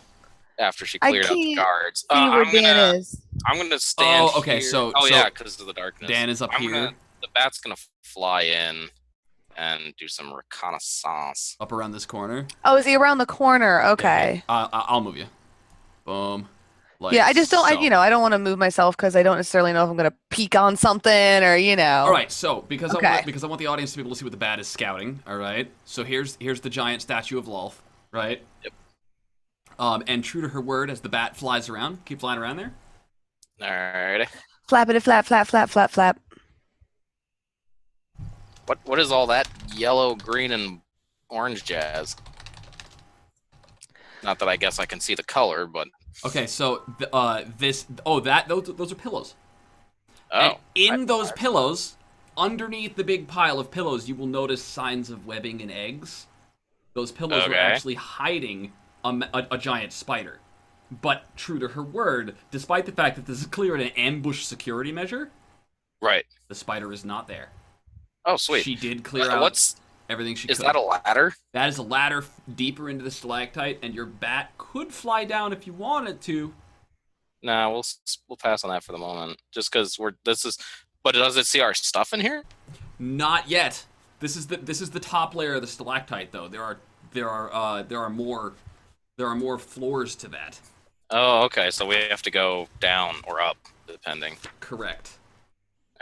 Speaker 1: after she
Speaker 3: I
Speaker 1: cleared out the
Speaker 3: can't
Speaker 1: guards.
Speaker 3: see where Dan is.
Speaker 1: I'm gonna stand.
Speaker 2: Oh, okay.
Speaker 1: Here.
Speaker 2: So
Speaker 1: yeah, because of the darkness.
Speaker 2: Dan is up here.
Speaker 1: The bat's gonna fly in and do some reconnaissance.
Speaker 2: Up around this corner.
Speaker 3: Oh, is he around the corner? Okay.
Speaker 2: Yeah. I'll move you. Boom. Like
Speaker 3: yeah, I just don't.
Speaker 2: so.
Speaker 3: I don't want to move myself because I don't necessarily know if I'm gonna peek on something or
Speaker 2: All right, so because
Speaker 3: Okay.
Speaker 2: I want the audience to be able to see what the bat is scouting. All right, so here's the giant statue of Lolth, right?
Speaker 1: Yep.
Speaker 2: And true to her word, as the bat flies around, keep flying around there.
Speaker 1: Alrighty.
Speaker 3: Flappity flap flap flap flap flap.
Speaker 1: What is all that yellow, green, and orange jazz? Not that I guess I can see the color, but
Speaker 2: Okay, so those are pillows.
Speaker 1: oh,
Speaker 2: And in those pillows, underneath the big pile of pillows, you will notice signs of webbing and eggs. Those pillows were actually hiding a giant spider. But true to her word, despite the fact that this is clearly an ambush security measure,
Speaker 1: right.
Speaker 2: the spider is not there.
Speaker 1: Oh, sweet.
Speaker 2: She did clear out everything she could.
Speaker 1: Is that a ladder?
Speaker 2: That is a ladder deeper into the stalactite, and your bat could fly down if you wanted to.
Speaker 1: Nah, we'll pass on that for the moment. Just because But does it see our stuff in here?
Speaker 2: Not yet. This is the top layer of the stalactite, though. There are more floors to that.
Speaker 1: Oh, okay. So we have to go down or up, depending.
Speaker 2: Correct.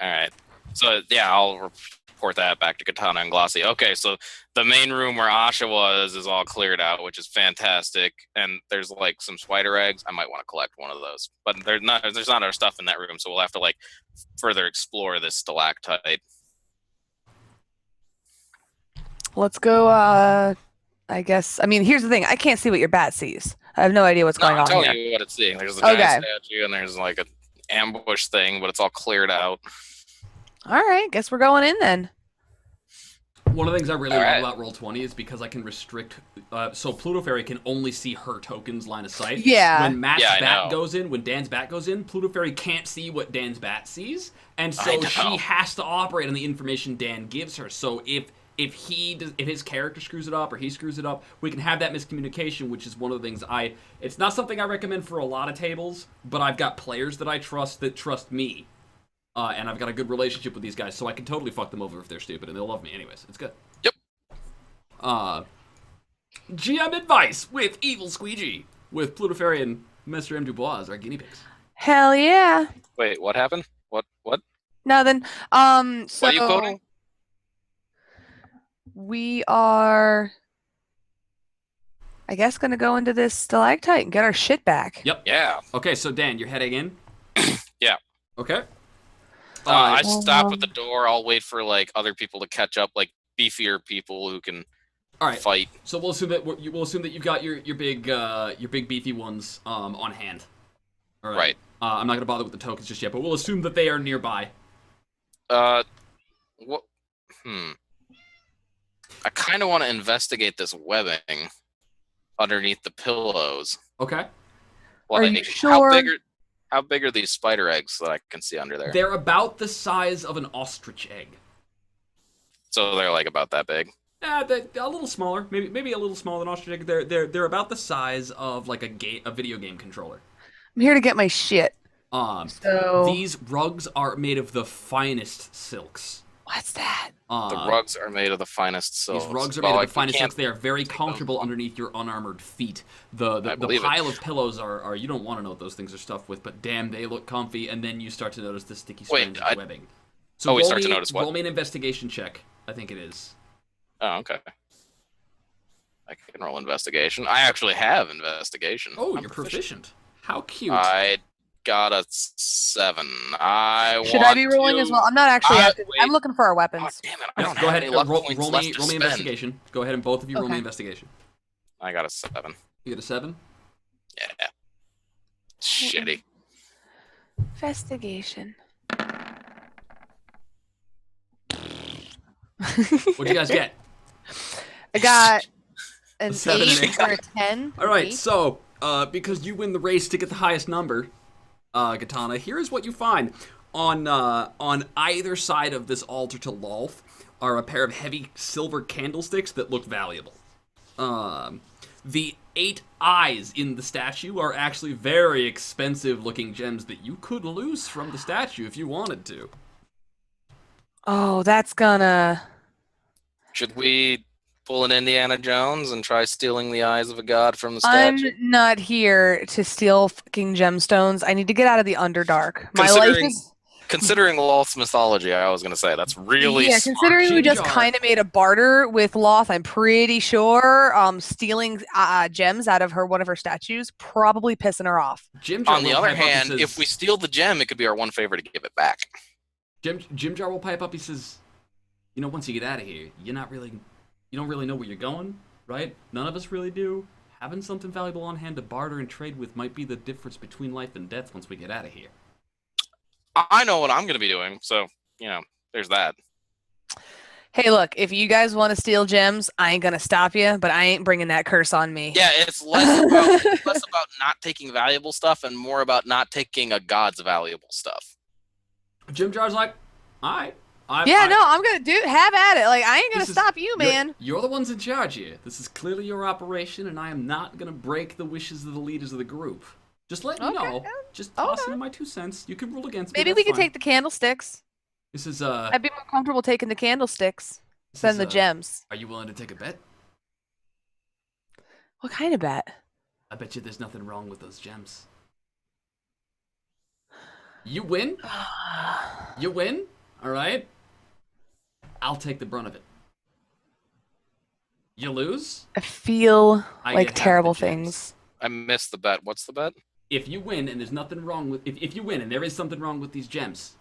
Speaker 1: All right. So yeah, I'll report that back to Katana and Glossy. Okay, so the main room where Asha was is all cleared out, which is fantastic. And there's like some spider eggs. I might want to collect one of those, but there's not our stuff in that room, so we'll have to like further explore this stalactite.
Speaker 3: Let's go. I guess. I mean, here's the thing. I can't see what your bat sees. I have no idea what's going on
Speaker 1: I'll tell
Speaker 3: here.
Speaker 1: you what it's seeing. There's a giant statue, and there's like an ambush thing, but it's all cleared out.
Speaker 3: All right. Guess we're going in then.
Speaker 2: One of the things I really love about Roll20 is because I can restrict. So Pluto Fairy can only see her tokens line of sight.
Speaker 3: Yeah.
Speaker 2: When when Dan's bat goes in, Pluto Fairy can't see what Dan's bat sees, and so she has to operate on the information Dan gives her. So if his character screws it up or he screws it up, we can have that miscommunication, which is one of the things it's not something I recommend for a lot of tables, but I've got players that I trust that trust me. And I've got a good relationship with these guys, so I can totally fuck them over if they're stupid, and they'll love me anyways. It's good.
Speaker 1: Yep.
Speaker 2: GM advice with EvilSqueegee, with Pluto Fairy and Mr. M. Dubois as our guinea pigs.
Speaker 3: Hell yeah.
Speaker 1: Wait, what happened? What?
Speaker 3: Nothing. So
Speaker 1: what are you quoting?
Speaker 3: We are, I guess, gonna go into this stalactite and get our shit back.
Speaker 2: Yep.
Speaker 1: Yeah.
Speaker 2: Okay, so Dan, you're heading in?
Speaker 1: Yeah.
Speaker 2: Okay.
Speaker 1: I stop at the door. I'll wait for like other people to catch up, like beefier people who can fight.
Speaker 2: So we'll assume that you've got your big beefy ones on hand. All right.
Speaker 1: Right.
Speaker 2: I'm not gonna bother with the tokens just yet, but we'll assume that they are nearby.
Speaker 1: What? I kind of want to investigate this webbing underneath the pillows.
Speaker 2: Okay.
Speaker 3: Are you sure?
Speaker 1: How big are these spider eggs that I can see under there?
Speaker 2: They're about the size of an ostrich egg.
Speaker 1: So they're like about that big.
Speaker 2: They're a little smaller, maybe a little smaller than ostrich egg. They're about the size of like a video game controller.
Speaker 3: I'm here to get my shit. So
Speaker 2: these rugs are made of the finest silks.
Speaker 3: What's that?
Speaker 1: The rugs are made of the finest silks.
Speaker 2: These rugs are made of the finest silks. They are very comfortable underneath your unarmored feet. The pile of pillows are you don't want to know what those things are stuffed with, but damn, they look comfy. And then you start to notice the sticky strands of webbing. So
Speaker 1: we start to notice what?
Speaker 2: Roll me an investigation check. I think it is.
Speaker 1: Oh, okay. I can roll investigation. I actually have investigation.
Speaker 2: Oh, you're proficient. How cute.
Speaker 1: I got a 7.
Speaker 3: Should I be rolling as well? I'm not actually active. I'm looking for our weapons.
Speaker 1: Oh, damn it. I don't
Speaker 2: go
Speaker 1: have
Speaker 2: ahead
Speaker 1: any
Speaker 2: and
Speaker 1: luck points
Speaker 2: roll
Speaker 1: left
Speaker 2: me
Speaker 1: to spend.
Speaker 2: investigation. Go ahead and both of you roll me investigation.
Speaker 1: I got a 7.
Speaker 2: You get a 7?
Speaker 1: Yeah. Shitty.
Speaker 3: Investigation.
Speaker 2: What'd you guys get?
Speaker 3: I got an
Speaker 2: 7 and
Speaker 3: 8 or a 10.
Speaker 2: All right, so because you win the race to get the highest number, Katana, here's what you find. On either side of this altar to Lolth are a pair of heavy silver candlesticks that look valuable. The 8 eyes in the statue are actually very expensive-looking gems that you could lose from the statue if you wanted to.
Speaker 3: Oh, that's gonna...
Speaker 1: Should we pull an Indiana Jones and try stealing the eyes of a god from the
Speaker 3: I'm
Speaker 1: statue?
Speaker 3: not here to steal fucking gemstones. I need to get out of the Underdark. My life
Speaker 1: Considering
Speaker 3: is...
Speaker 1: considering Loth's mythology, I was gonna say that's really
Speaker 3: Yeah,
Speaker 1: smart.
Speaker 3: considering we just
Speaker 2: Jimjar.
Speaker 3: kind of made a barter with Loth, I'm pretty sure stealing gems out of one of her statues, probably pissing her off.
Speaker 2: Jimjar
Speaker 1: On the
Speaker 2: will
Speaker 1: other
Speaker 2: pipe up, he
Speaker 1: hand,
Speaker 2: says-
Speaker 1: if we steal the gem, it could be our one favor to give it back.
Speaker 2: Jimjar will pipe up, he says, you know, once you get out of here, you don't really know where you're going, right? None of us really do. Having something valuable on hand to barter and trade with might be the difference between life and death once we get out of here.
Speaker 1: I know what I'm gonna be doing, so there's that.
Speaker 3: Hey, look, if you guys want to steal gems, I ain't gonna stop you, but I ain't bringing that curse on me.
Speaker 1: Yeah, it's less about not taking valuable stuff and more about not taking a god's valuable stuff.
Speaker 2: Jimjar's like, all right.
Speaker 3: I'm gonna have at it. Like, I ain't gonna stop you, man.
Speaker 2: You're the ones in charge here. This is clearly your operation, and I am not gonna break the wishes of the leaders of the group. Just let you know. Just tossing in my 2 cents. You can rule against me.
Speaker 3: Maybe we could take the candlesticks.
Speaker 2: This is
Speaker 3: I'd be more comfortable taking the candlesticks than the gems.
Speaker 2: Are you willing to take a bet?
Speaker 3: What kind of bet?
Speaker 2: I bet you there's nothing wrong with those gems. You win. You win. All right. I'll take the brunt of it. You lose.
Speaker 3: I feel
Speaker 2: I
Speaker 3: like
Speaker 2: get half
Speaker 3: terrible
Speaker 2: the gems.
Speaker 3: things.
Speaker 1: I missed the bet. What's the bet?
Speaker 2: If you win and there's nothing wrong with if you win and there is something wrong with these gems,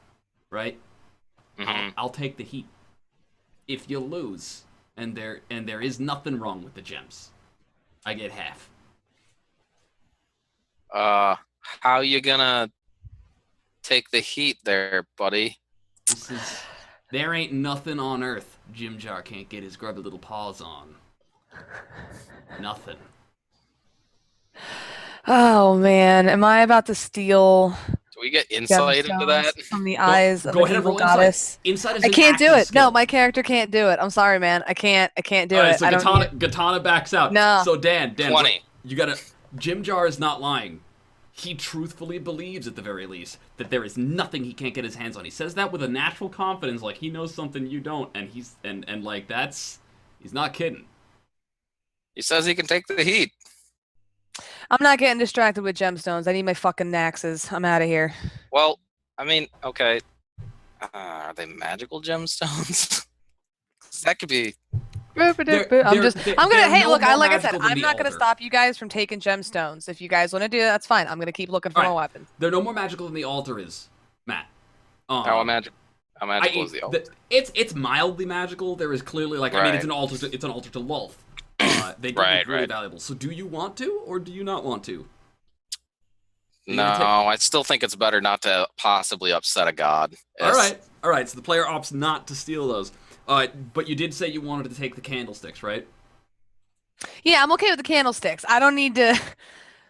Speaker 2: right?
Speaker 1: Mm-hmm.
Speaker 2: I'll take the heat. If you lose and there is nothing wrong with the gems, I get half.
Speaker 1: How you gonna take the heat there, buddy?
Speaker 2: There ain't nothing on earth Jimjar can't get his grubby little paws on. Nothing.
Speaker 3: Oh man, am I about to steal
Speaker 1: Do we get insight into that?
Speaker 3: from the eyes of
Speaker 2: Go
Speaker 3: an
Speaker 2: ahead and
Speaker 3: evil
Speaker 2: roll
Speaker 3: goddess?
Speaker 2: Insight is
Speaker 3: I
Speaker 2: an
Speaker 3: can't do
Speaker 2: active
Speaker 3: it.
Speaker 2: skill.
Speaker 3: No, my character can't do it. I'm sorry, man. I can't do
Speaker 2: All right,
Speaker 3: it.
Speaker 2: so
Speaker 3: I don't need it.
Speaker 2: Katana backs out.
Speaker 3: No.
Speaker 2: So Dan,
Speaker 1: 20.
Speaker 2: you gotta. Jimjar is not lying. He truthfully believes, at the very least, that there is nothing he can't get his hands on. He says that with a natural confidence, like he knows something you don't, and he's not kidding.
Speaker 1: He says he can take the heat.
Speaker 3: I'm not getting distracted with gemstones. I need my fucking naxes. I'm out of here.
Speaker 1: Well, I mean, okay. Are they magical gemstones? That could be.
Speaker 3: I'm gonna. Hey,
Speaker 2: no
Speaker 3: look.
Speaker 2: more
Speaker 3: Like I said,
Speaker 2: magical than
Speaker 3: I'm
Speaker 2: the
Speaker 3: not gonna
Speaker 2: altar.
Speaker 3: stop you guys from taking gemstones. If you guys want to do it, that's fine. I'm gonna keep looking for
Speaker 2: All
Speaker 3: more
Speaker 2: right.
Speaker 3: weapons.
Speaker 2: They're no more magical than the altar is, Matt.
Speaker 1: How magical is the altar?
Speaker 2: It's mildly magical. There is clearly I mean, it's an altar. It's an altar to Lulth. They do look really valuable. So, do you want to, or do you not want to?
Speaker 1: No, I still think it's better not to possibly upset a god.
Speaker 2: All right. So the player opts not to steal those. But you did say you wanted to take the candlesticks, right?
Speaker 3: Yeah, I'm okay with the candlesticks. I don't need to.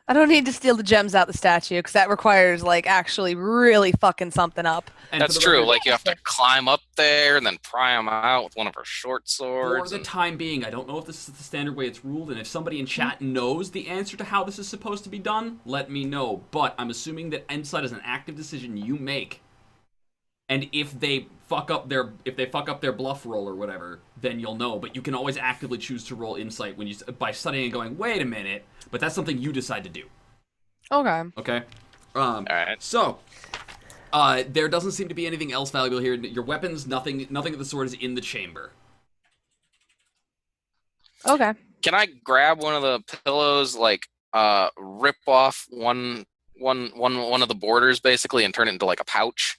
Speaker 3: I don't need to steal the gems out the statue because that requires actually really fucking something up.
Speaker 2: And
Speaker 1: that's true. You have to climb up there and then pry them out with one of her short swords.
Speaker 2: For the time being, I don't know if this is the standard way it's ruled, and if somebody in chat knows the answer to how this is supposed to be done, let me know. But I'm assuming that insight is an active decision you make, and if they fuck up their bluff roll or whatever, then you'll know. But you can always actively choose to roll insight by studying and going, wait a minute. But that's something you decide to do.
Speaker 3: Okay.
Speaker 2: Okay.
Speaker 1: All right.
Speaker 2: So, there doesn't seem to be anything else valuable here. Your weapons, nothing of the sort is in the chamber.
Speaker 3: Okay.
Speaker 1: Can I grab one of the pillows, rip off one of the borders basically, and turn it into a pouch?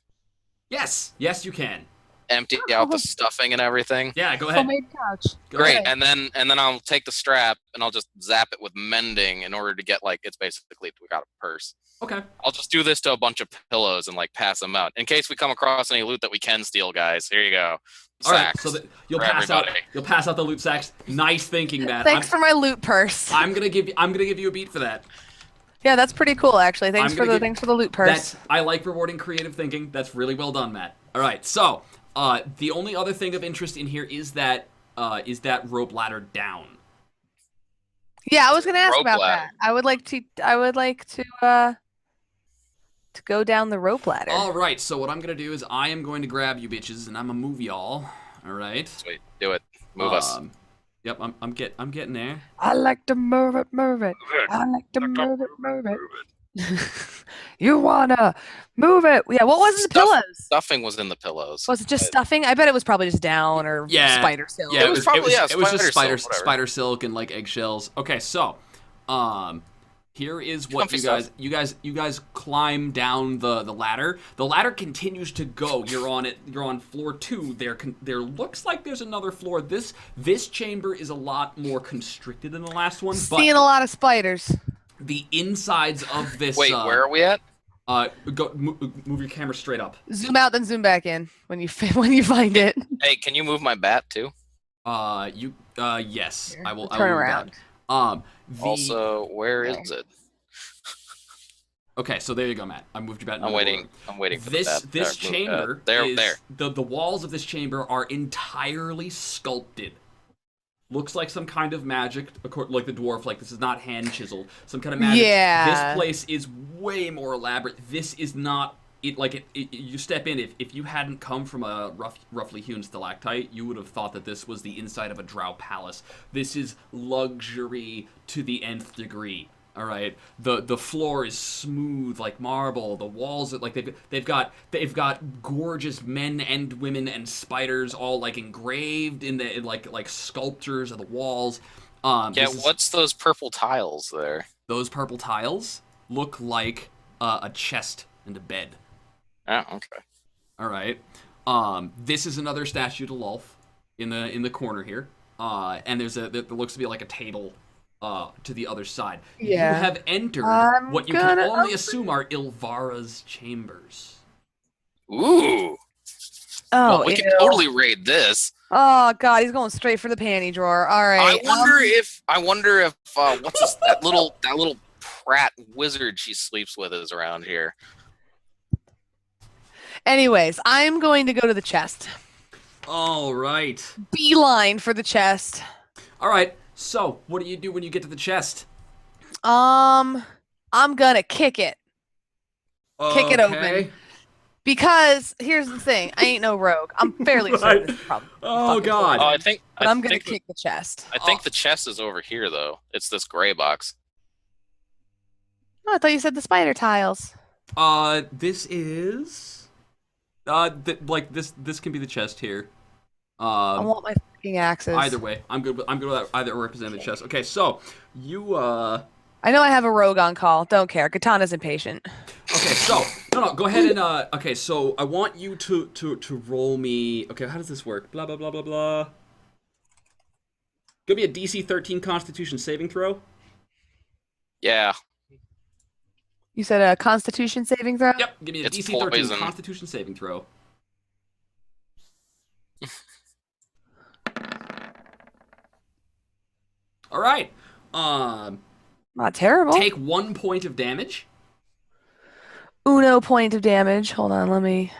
Speaker 2: Yes, you can.
Speaker 1: Empty out the stuffing and everything.
Speaker 2: Yeah, go ahead.
Speaker 3: Homemade couch.
Speaker 1: Great, and then I'll take the strap and I'll just zap it with mending in order to get it's basically we got a purse.
Speaker 2: Okay.
Speaker 1: I'll just do this to a bunch of pillows and pass them out in case we come across any loot that we can steal, guys. Here you go.
Speaker 2: All right,
Speaker 1: Sacks
Speaker 2: so you'll
Speaker 1: for
Speaker 2: pass out.
Speaker 1: everybody.
Speaker 2: You'll pass out the loot sacks. Nice thinking, Matt.
Speaker 3: Thanks for my loot purse.
Speaker 2: I'm gonna give you a beat for that.
Speaker 3: Yeah, that's pretty cool, actually. Thanks for the loot purse.
Speaker 2: I like rewarding creative thinking. That's really well done, Matt. All right, so the only other thing of interest in here is that rope ladder down.
Speaker 3: Yeah, I was gonna ask
Speaker 1: Rope
Speaker 3: about
Speaker 1: ladder.
Speaker 3: that. I would like to go down the rope ladder.
Speaker 2: All right, so what I'm gonna do is I am going to grab you bitches, and I'm gonna move y'all. All right.
Speaker 1: Sweet, do it. Move us.
Speaker 2: Yep, I'm getting there.
Speaker 3: I like to move it, move it. I like to move it, move it. You wanna move it? Yeah. What was the pillows?
Speaker 1: Stuffing was in the pillows.
Speaker 3: Was it just stuffing? I bet it was probably just down or spider silk.
Speaker 2: Yeah,
Speaker 1: It was probably
Speaker 2: it was just
Speaker 1: spider silk,
Speaker 2: spider silk and like eggshells. Okay, so here is what you guys climb down the ladder. The ladder continues to go. You're on floor 2. There looks like there's another floor. This chamber is a lot more constricted than the last one.
Speaker 3: Seeing a lot of spiders.
Speaker 2: The insides of this.
Speaker 1: Wait, where are we at?
Speaker 2: Move your camera straight up.
Speaker 3: Zoom out, then zoom back in when you find it.
Speaker 1: Hey, can you move my bat too?
Speaker 2: Yes,
Speaker 3: Here,
Speaker 2: I will.
Speaker 3: turn around.
Speaker 1: Also, where is it?
Speaker 2: Okay, so there you go, Matt. I moved you back.
Speaker 1: I'm waiting for that.
Speaker 2: This chamber.
Speaker 1: There.
Speaker 2: The walls of this chamber are entirely sculpted. Looks like some kind of magic, like the dwarf. Like this is not hand chiseled. Some kind of magic.
Speaker 3: Yeah.
Speaker 2: This place is way more elaborate. This is not. You step in. If you hadn't come from a roughly hewn stalactite, you would have thought that this was the inside of a drow palace. This is luxury to the nth degree. All right, the floor is smooth like marble. The walls are like they've got gorgeous men and women and spiders all like engraved in like sculptures of the walls.
Speaker 1: What's those purple tiles there?
Speaker 2: Those purple tiles look like a chest and a bed.
Speaker 1: Oh, okay.
Speaker 2: All right. This is another statue to Lulf in the corner here. And there looks to be like a table to the other side.
Speaker 3: Yeah.
Speaker 2: You have entered what you can only assume are Ilvara's chambers.
Speaker 1: Ooh.
Speaker 3: Oh,
Speaker 1: well, we can totally raid this.
Speaker 3: Oh God, he's going straight for the panty drawer. All right.
Speaker 1: I wonder if what's that little Pratt wizard she sleeps with is around here.
Speaker 3: Anyways, I'm going to go to the chest.
Speaker 2: All right.
Speaker 3: Beeline for the chest.
Speaker 2: All right. So, what do you do when you get to the chest?
Speaker 3: I'm gonna kick it. Kick it open. Because here's the thing, I ain't no rogue. I'm fairly certain this is probably.
Speaker 2: Oh God.
Speaker 3: I'm gonna kick the chest.
Speaker 1: I think the chest is over here though. It's this gray box.
Speaker 3: Oh, I thought you said the spider tiles.
Speaker 2: This is this can be the chest here.
Speaker 3: I want my fucking axes.
Speaker 2: Either way, I'm good with either representing the chest. Okay, so you
Speaker 3: I know I have a rogue on call. Don't care. Katana's impatient.
Speaker 2: Okay, so no, go ahead and okay, so I want you to roll me. Okay, how does this work? Blah blah blah blah blah. Give me a DC 13 Constitution saving throw.
Speaker 1: Yeah.
Speaker 3: You said a Constitution saving throw?
Speaker 2: Yep, give me a DC 13 Constitution saving throw. All right.
Speaker 3: Not terrible.
Speaker 2: Take 1 point of damage.
Speaker 3: Uno point of damage. Hold on, let me.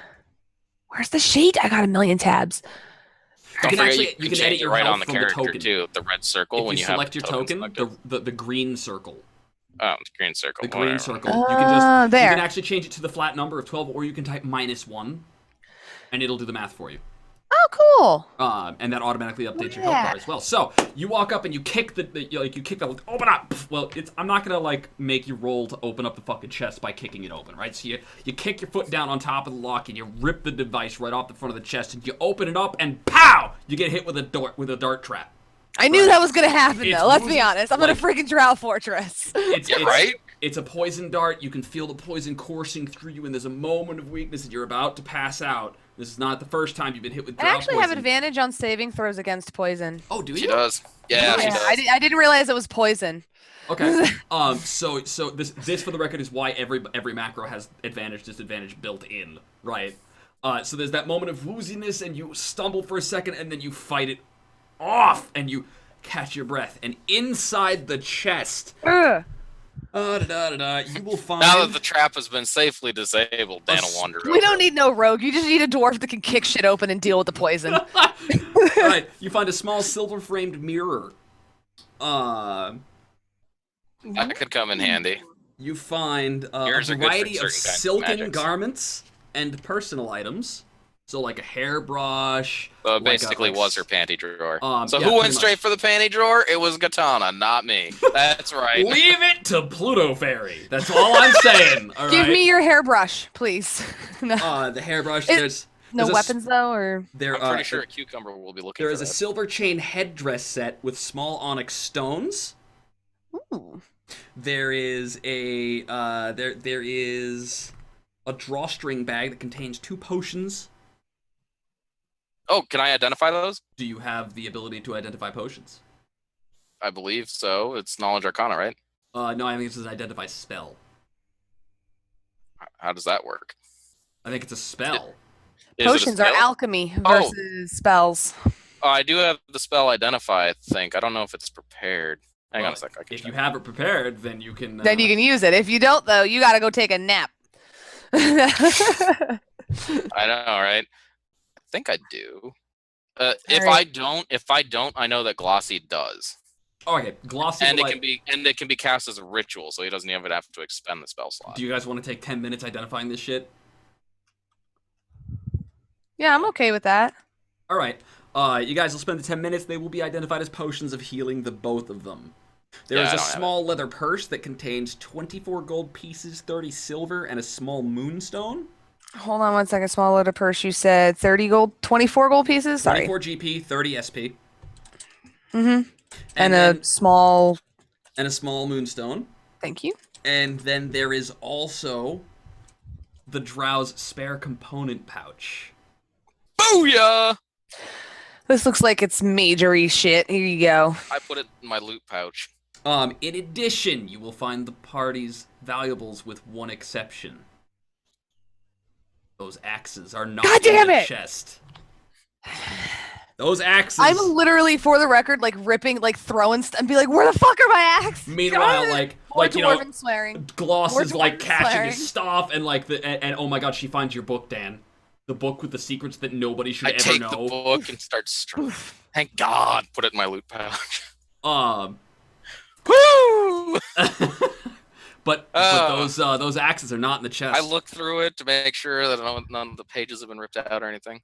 Speaker 3: Where's the sheet? I got a million tabs.
Speaker 1: Don't
Speaker 2: you
Speaker 1: forget,
Speaker 2: can edit your
Speaker 1: right
Speaker 2: health
Speaker 1: on the
Speaker 2: from
Speaker 1: character
Speaker 2: the token
Speaker 1: too. The red circle
Speaker 2: if
Speaker 1: when
Speaker 2: you
Speaker 1: have
Speaker 2: select your token, the green circle.
Speaker 1: Oh, the green circle.
Speaker 2: The green circle.
Speaker 3: There.
Speaker 2: You can actually change it to the flat number of 12, or you can type -1, and it'll do the math for you.
Speaker 3: Oh, cool.
Speaker 2: And that automatically updates your health bar as well. So you walk up and you kick open up. Well, I'm not gonna make you roll to open up the fucking chest by kicking it open, right? So you kick your foot down on top of the lock and you rip the device right off the front of the chest and you open it up and pow! You get hit with a dart trap.
Speaker 3: I knew that was gonna happen though. Let's be honest. I'm in a freaking Drow fortress.
Speaker 1: Right?
Speaker 2: It's a poison dart. You can feel the poison coursing through you, and there's a moment of weakness, and you're about to pass out. This is not the first time you've been hit with drow poison.
Speaker 3: I actually have advantage on saving throws against poison.
Speaker 2: Oh, do you?
Speaker 1: She does. Yeah, she does.
Speaker 3: I didn't realize it was poison.
Speaker 2: Okay. So this for the record is why every macro has advantage disadvantage built in, right? So there's that moment of wooziness, and you stumble for a second, and then you fight it off, and you catch your breath, and inside the chest. You will find.
Speaker 1: Now that the trap has been safely disabled, Dan will wander over.
Speaker 3: We don't need no rogue. You just need a dwarf that can kick shit open and deal with the poison.
Speaker 2: Alright, you find a small silver-framed mirror.
Speaker 1: That could come in handy.
Speaker 2: You find a
Speaker 1: Yours are good for
Speaker 2: variety of
Speaker 1: certain kinds of
Speaker 2: silken
Speaker 1: magics.
Speaker 2: garments and personal items. So like a hairbrush.
Speaker 1: So it
Speaker 2: like
Speaker 1: basically was her panty drawer. So
Speaker 2: yeah,
Speaker 1: who went
Speaker 2: pretty
Speaker 1: straight
Speaker 2: much.
Speaker 1: for the panty drawer? It was Katana, not me. That's right.
Speaker 2: Leave it to Pluto Fairy. That's all I'm saying. All
Speaker 3: Give
Speaker 2: right?
Speaker 3: me your hairbrush, please. No,
Speaker 2: The hairbrush.
Speaker 3: It-
Speaker 2: There's
Speaker 3: no
Speaker 2: a s-
Speaker 3: weapons though, or
Speaker 2: There,
Speaker 1: I'm pretty sure a cucumber will be looking
Speaker 2: there
Speaker 1: for
Speaker 2: is a
Speaker 1: that.
Speaker 2: silver chain headdress set with small onyx stones.
Speaker 3: ooh.
Speaker 2: There is a there is a drawstring bag that contains 2 potions.
Speaker 1: Oh, can I identify those?
Speaker 2: Do you have the ability to identify potions?
Speaker 1: I believe so. It's Knowledge Arcana, right?
Speaker 2: No, I think it's an identify spell.
Speaker 1: How does that work?
Speaker 2: I think it's a spell.
Speaker 1: Is it a
Speaker 3: Potions are
Speaker 1: spell?
Speaker 3: alchemy versus spells.
Speaker 1: Oh, I do have the spell Identify, I think. I don't know if it's prepared. Hang on a sec. I can
Speaker 2: If
Speaker 1: check.
Speaker 2: you have it prepared, then you can.
Speaker 3: Then you can use it. If you don't, though, you gotta go take a nap.
Speaker 1: I know, right? I think I do. If
Speaker 3: Alright.
Speaker 1: I don't, I know that Glossy does.
Speaker 2: Oh, okay, glossy.
Speaker 1: And
Speaker 2: light.
Speaker 1: it can be cast as a ritual, so he doesn't even have to expend the spell slot.
Speaker 2: Do you guys want to take 10 minutes identifying this shit?
Speaker 3: Yeah, I'm okay with that.
Speaker 2: All right. You guys will spend the 10 minutes. They will be identified as potions of healing, the both of them. There
Speaker 1: Yeah,
Speaker 2: is
Speaker 1: I
Speaker 2: a
Speaker 1: don't have
Speaker 2: small leather purse that contains 24 gold pieces, 30 silver, and a small moonstone.
Speaker 3: Hold on one second. Small letter purse. You said 30 gold, 24 gold pieces. Sorry.
Speaker 2: 24 GP, 30 SP.
Speaker 3: Mm-hmm. And
Speaker 2: then,
Speaker 3: a small.
Speaker 2: and a small moonstone.
Speaker 3: Thank you.
Speaker 2: And then there is also the Drow's spare component pouch.
Speaker 1: Booyah!
Speaker 3: This looks like it's majory shit. Here you go.
Speaker 1: I put it in my loot pouch.
Speaker 2: In addition, you will find the party's valuables with one exception. Those axes are not
Speaker 3: God damn
Speaker 2: in the
Speaker 3: it!
Speaker 2: chest. Those axes.
Speaker 3: I'm literally, for the record, like ripping, like throwing, and be like, "Where the fuck are my axes?"
Speaker 2: Meanwhile,
Speaker 3: More
Speaker 2: you know,
Speaker 3: dwarven swearing.
Speaker 2: Gloss
Speaker 3: More
Speaker 2: is like
Speaker 3: dwarven
Speaker 2: catching
Speaker 3: swearing.
Speaker 2: his stuff, and like and oh my god, she finds your book, Dan. The book with the secrets that nobody should
Speaker 1: I
Speaker 2: ever
Speaker 1: take
Speaker 2: know.
Speaker 1: the book and start Thank God, put it in my loot pouch. Woo!
Speaker 2: But those axes are not in the chest.
Speaker 1: I looked through it to make sure that none of the pages have been ripped out or anything.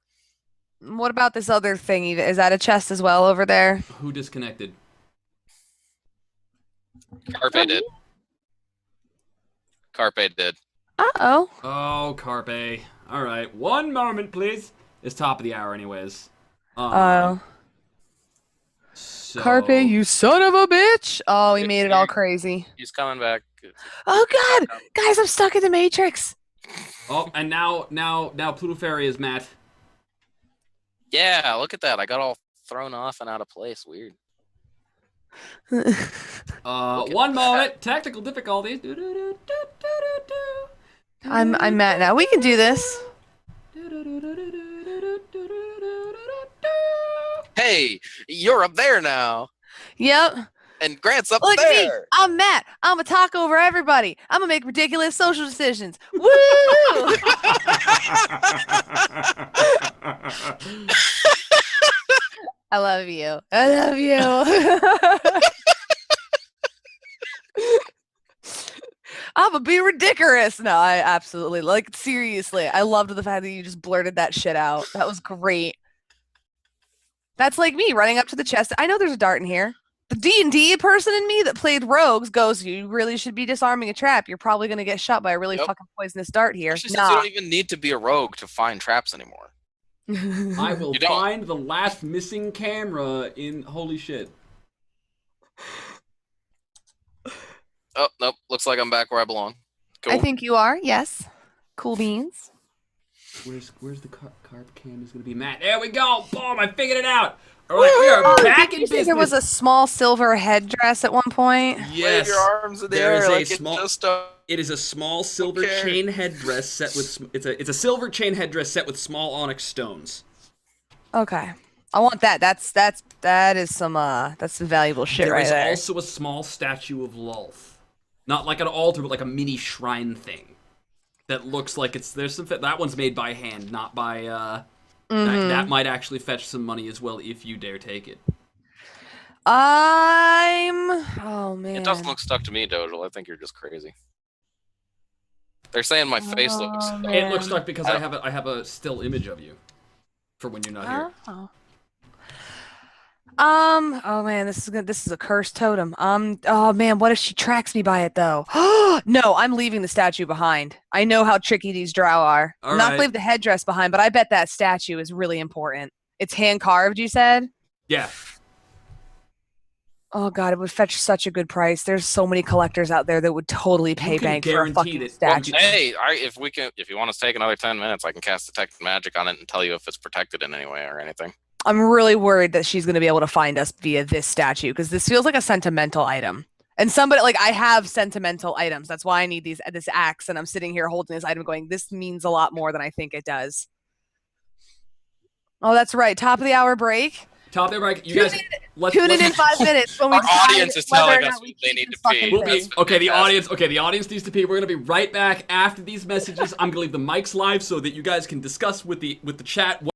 Speaker 3: What about this other thing? Is that a chest as well over there?
Speaker 2: Who disconnected?
Speaker 1: Carpe did. Carpe did.
Speaker 3: Uh-oh.
Speaker 2: Oh, Carpe. All right, 1 moment, please. It's top of the hour, anyways.
Speaker 3: Oh.
Speaker 2: So...
Speaker 3: Carpe, you son of a bitch! Oh, he made it all crazy.
Speaker 1: He's coming back.
Speaker 3: Oh god! Guys, I'm stuck in the Matrix!
Speaker 2: Oh, and now Pluto Fairy is Matt.
Speaker 1: Yeah, look at that. I got all thrown off and out of place. Weird.
Speaker 2: 1 moment. Technical difficulties.
Speaker 3: I'm Matt now. We can do this.
Speaker 1: Hey, you're up there now.
Speaker 3: Yep.
Speaker 1: And Grant's up
Speaker 3: Look at me.
Speaker 1: there.
Speaker 3: I'm Matt. I'm gonna talk over everybody. I'm gonna make ridiculous social decisions. Woo! I love you. I love you. I'm gonna be ridiculous. No, I absolutely, like, seriously. I loved the fact that you just blurted that shit out. That was great. That's like me running up to the chest. I know there's a dart in here. The D&D person in me that played rogues goes, you really should be disarming a trap. You're probably going to get shot by a really fucking poisonous dart here.
Speaker 1: Especially since you don't even need to be a rogue to find traps anymore.
Speaker 2: I will
Speaker 1: You don't.
Speaker 2: find the last missing camera in... Holy shit.
Speaker 1: Oh, nope. Looks like I'm back where I belong. Cool.
Speaker 3: I think you are, yes. Cool beans.
Speaker 2: Where's the carp cam is going to be? Matt, there we go. Boom, I figured it out. All right, we are back
Speaker 3: Did
Speaker 2: in
Speaker 3: you say
Speaker 2: business.
Speaker 3: there was a small silver headdress at one point?
Speaker 2: Yes.
Speaker 1: Wave your arms in the
Speaker 2: There
Speaker 1: air
Speaker 2: is a
Speaker 1: like
Speaker 2: small-
Speaker 1: it's just a...
Speaker 2: It is a small silver
Speaker 1: Okay.
Speaker 2: chain headdress set with... It's a silver chain headdress set with small onyx stones.
Speaker 3: Okay. I want that. That is some valuable shit
Speaker 2: There
Speaker 3: right
Speaker 2: is
Speaker 3: there.
Speaker 2: also a small statue of Lulth. Not like an altar, but like a mini shrine thing. That looks like it's... That one's made by hand, not by... That might actually fetch some money as well if you dare take it.
Speaker 3: Oh man.
Speaker 1: It doesn't look stuck to me, Dojal. I think you're just crazy. They're saying my face looks stuck.
Speaker 2: It looks stuck because I have a still image of you for when you're not here.
Speaker 3: Oh. Oh man, this is a cursed totem. Oh man, what if she tracks me by it though? No, I'm leaving the statue behind. I know how tricky these drow are.
Speaker 2: All
Speaker 3: Not
Speaker 2: right.
Speaker 3: leave the headdress behind, but I bet that statue is really important. It's hand carved, you said?
Speaker 2: Yeah.
Speaker 3: Oh god, it would fetch such a good price. There's so many collectors out there that would totally pay
Speaker 2: can
Speaker 3: bank for a
Speaker 2: guarantee
Speaker 3: fucking
Speaker 2: that-
Speaker 3: statue.
Speaker 1: Hey, if you want us to take another 10 minutes, I can cast detect magic on it and tell you if it's protected in any way or anything.
Speaker 3: I'm really worried that she's going to be able to find us via this statue because this feels like a sentimental item. And somebody like I have sentimental items. That's why I need this axe, and I'm sitting here holding this item, going, "This means a lot more than I think it does." Oh, that's right. Top of the hour break.
Speaker 2: Top there, right? You guys,
Speaker 3: Tune in 5 minutes when we
Speaker 1: Our
Speaker 3: decide
Speaker 1: audience is
Speaker 3: whether or
Speaker 1: telling
Speaker 3: not
Speaker 1: us
Speaker 3: we
Speaker 1: they
Speaker 3: keep
Speaker 1: need
Speaker 3: this
Speaker 1: to pee.
Speaker 3: fucking
Speaker 2: We'll
Speaker 3: thing.
Speaker 2: be, okay, the audience needs to pee. We're gonna be right back after these messages. I'm gonna leave the mics live so that you guys can discuss with the chat.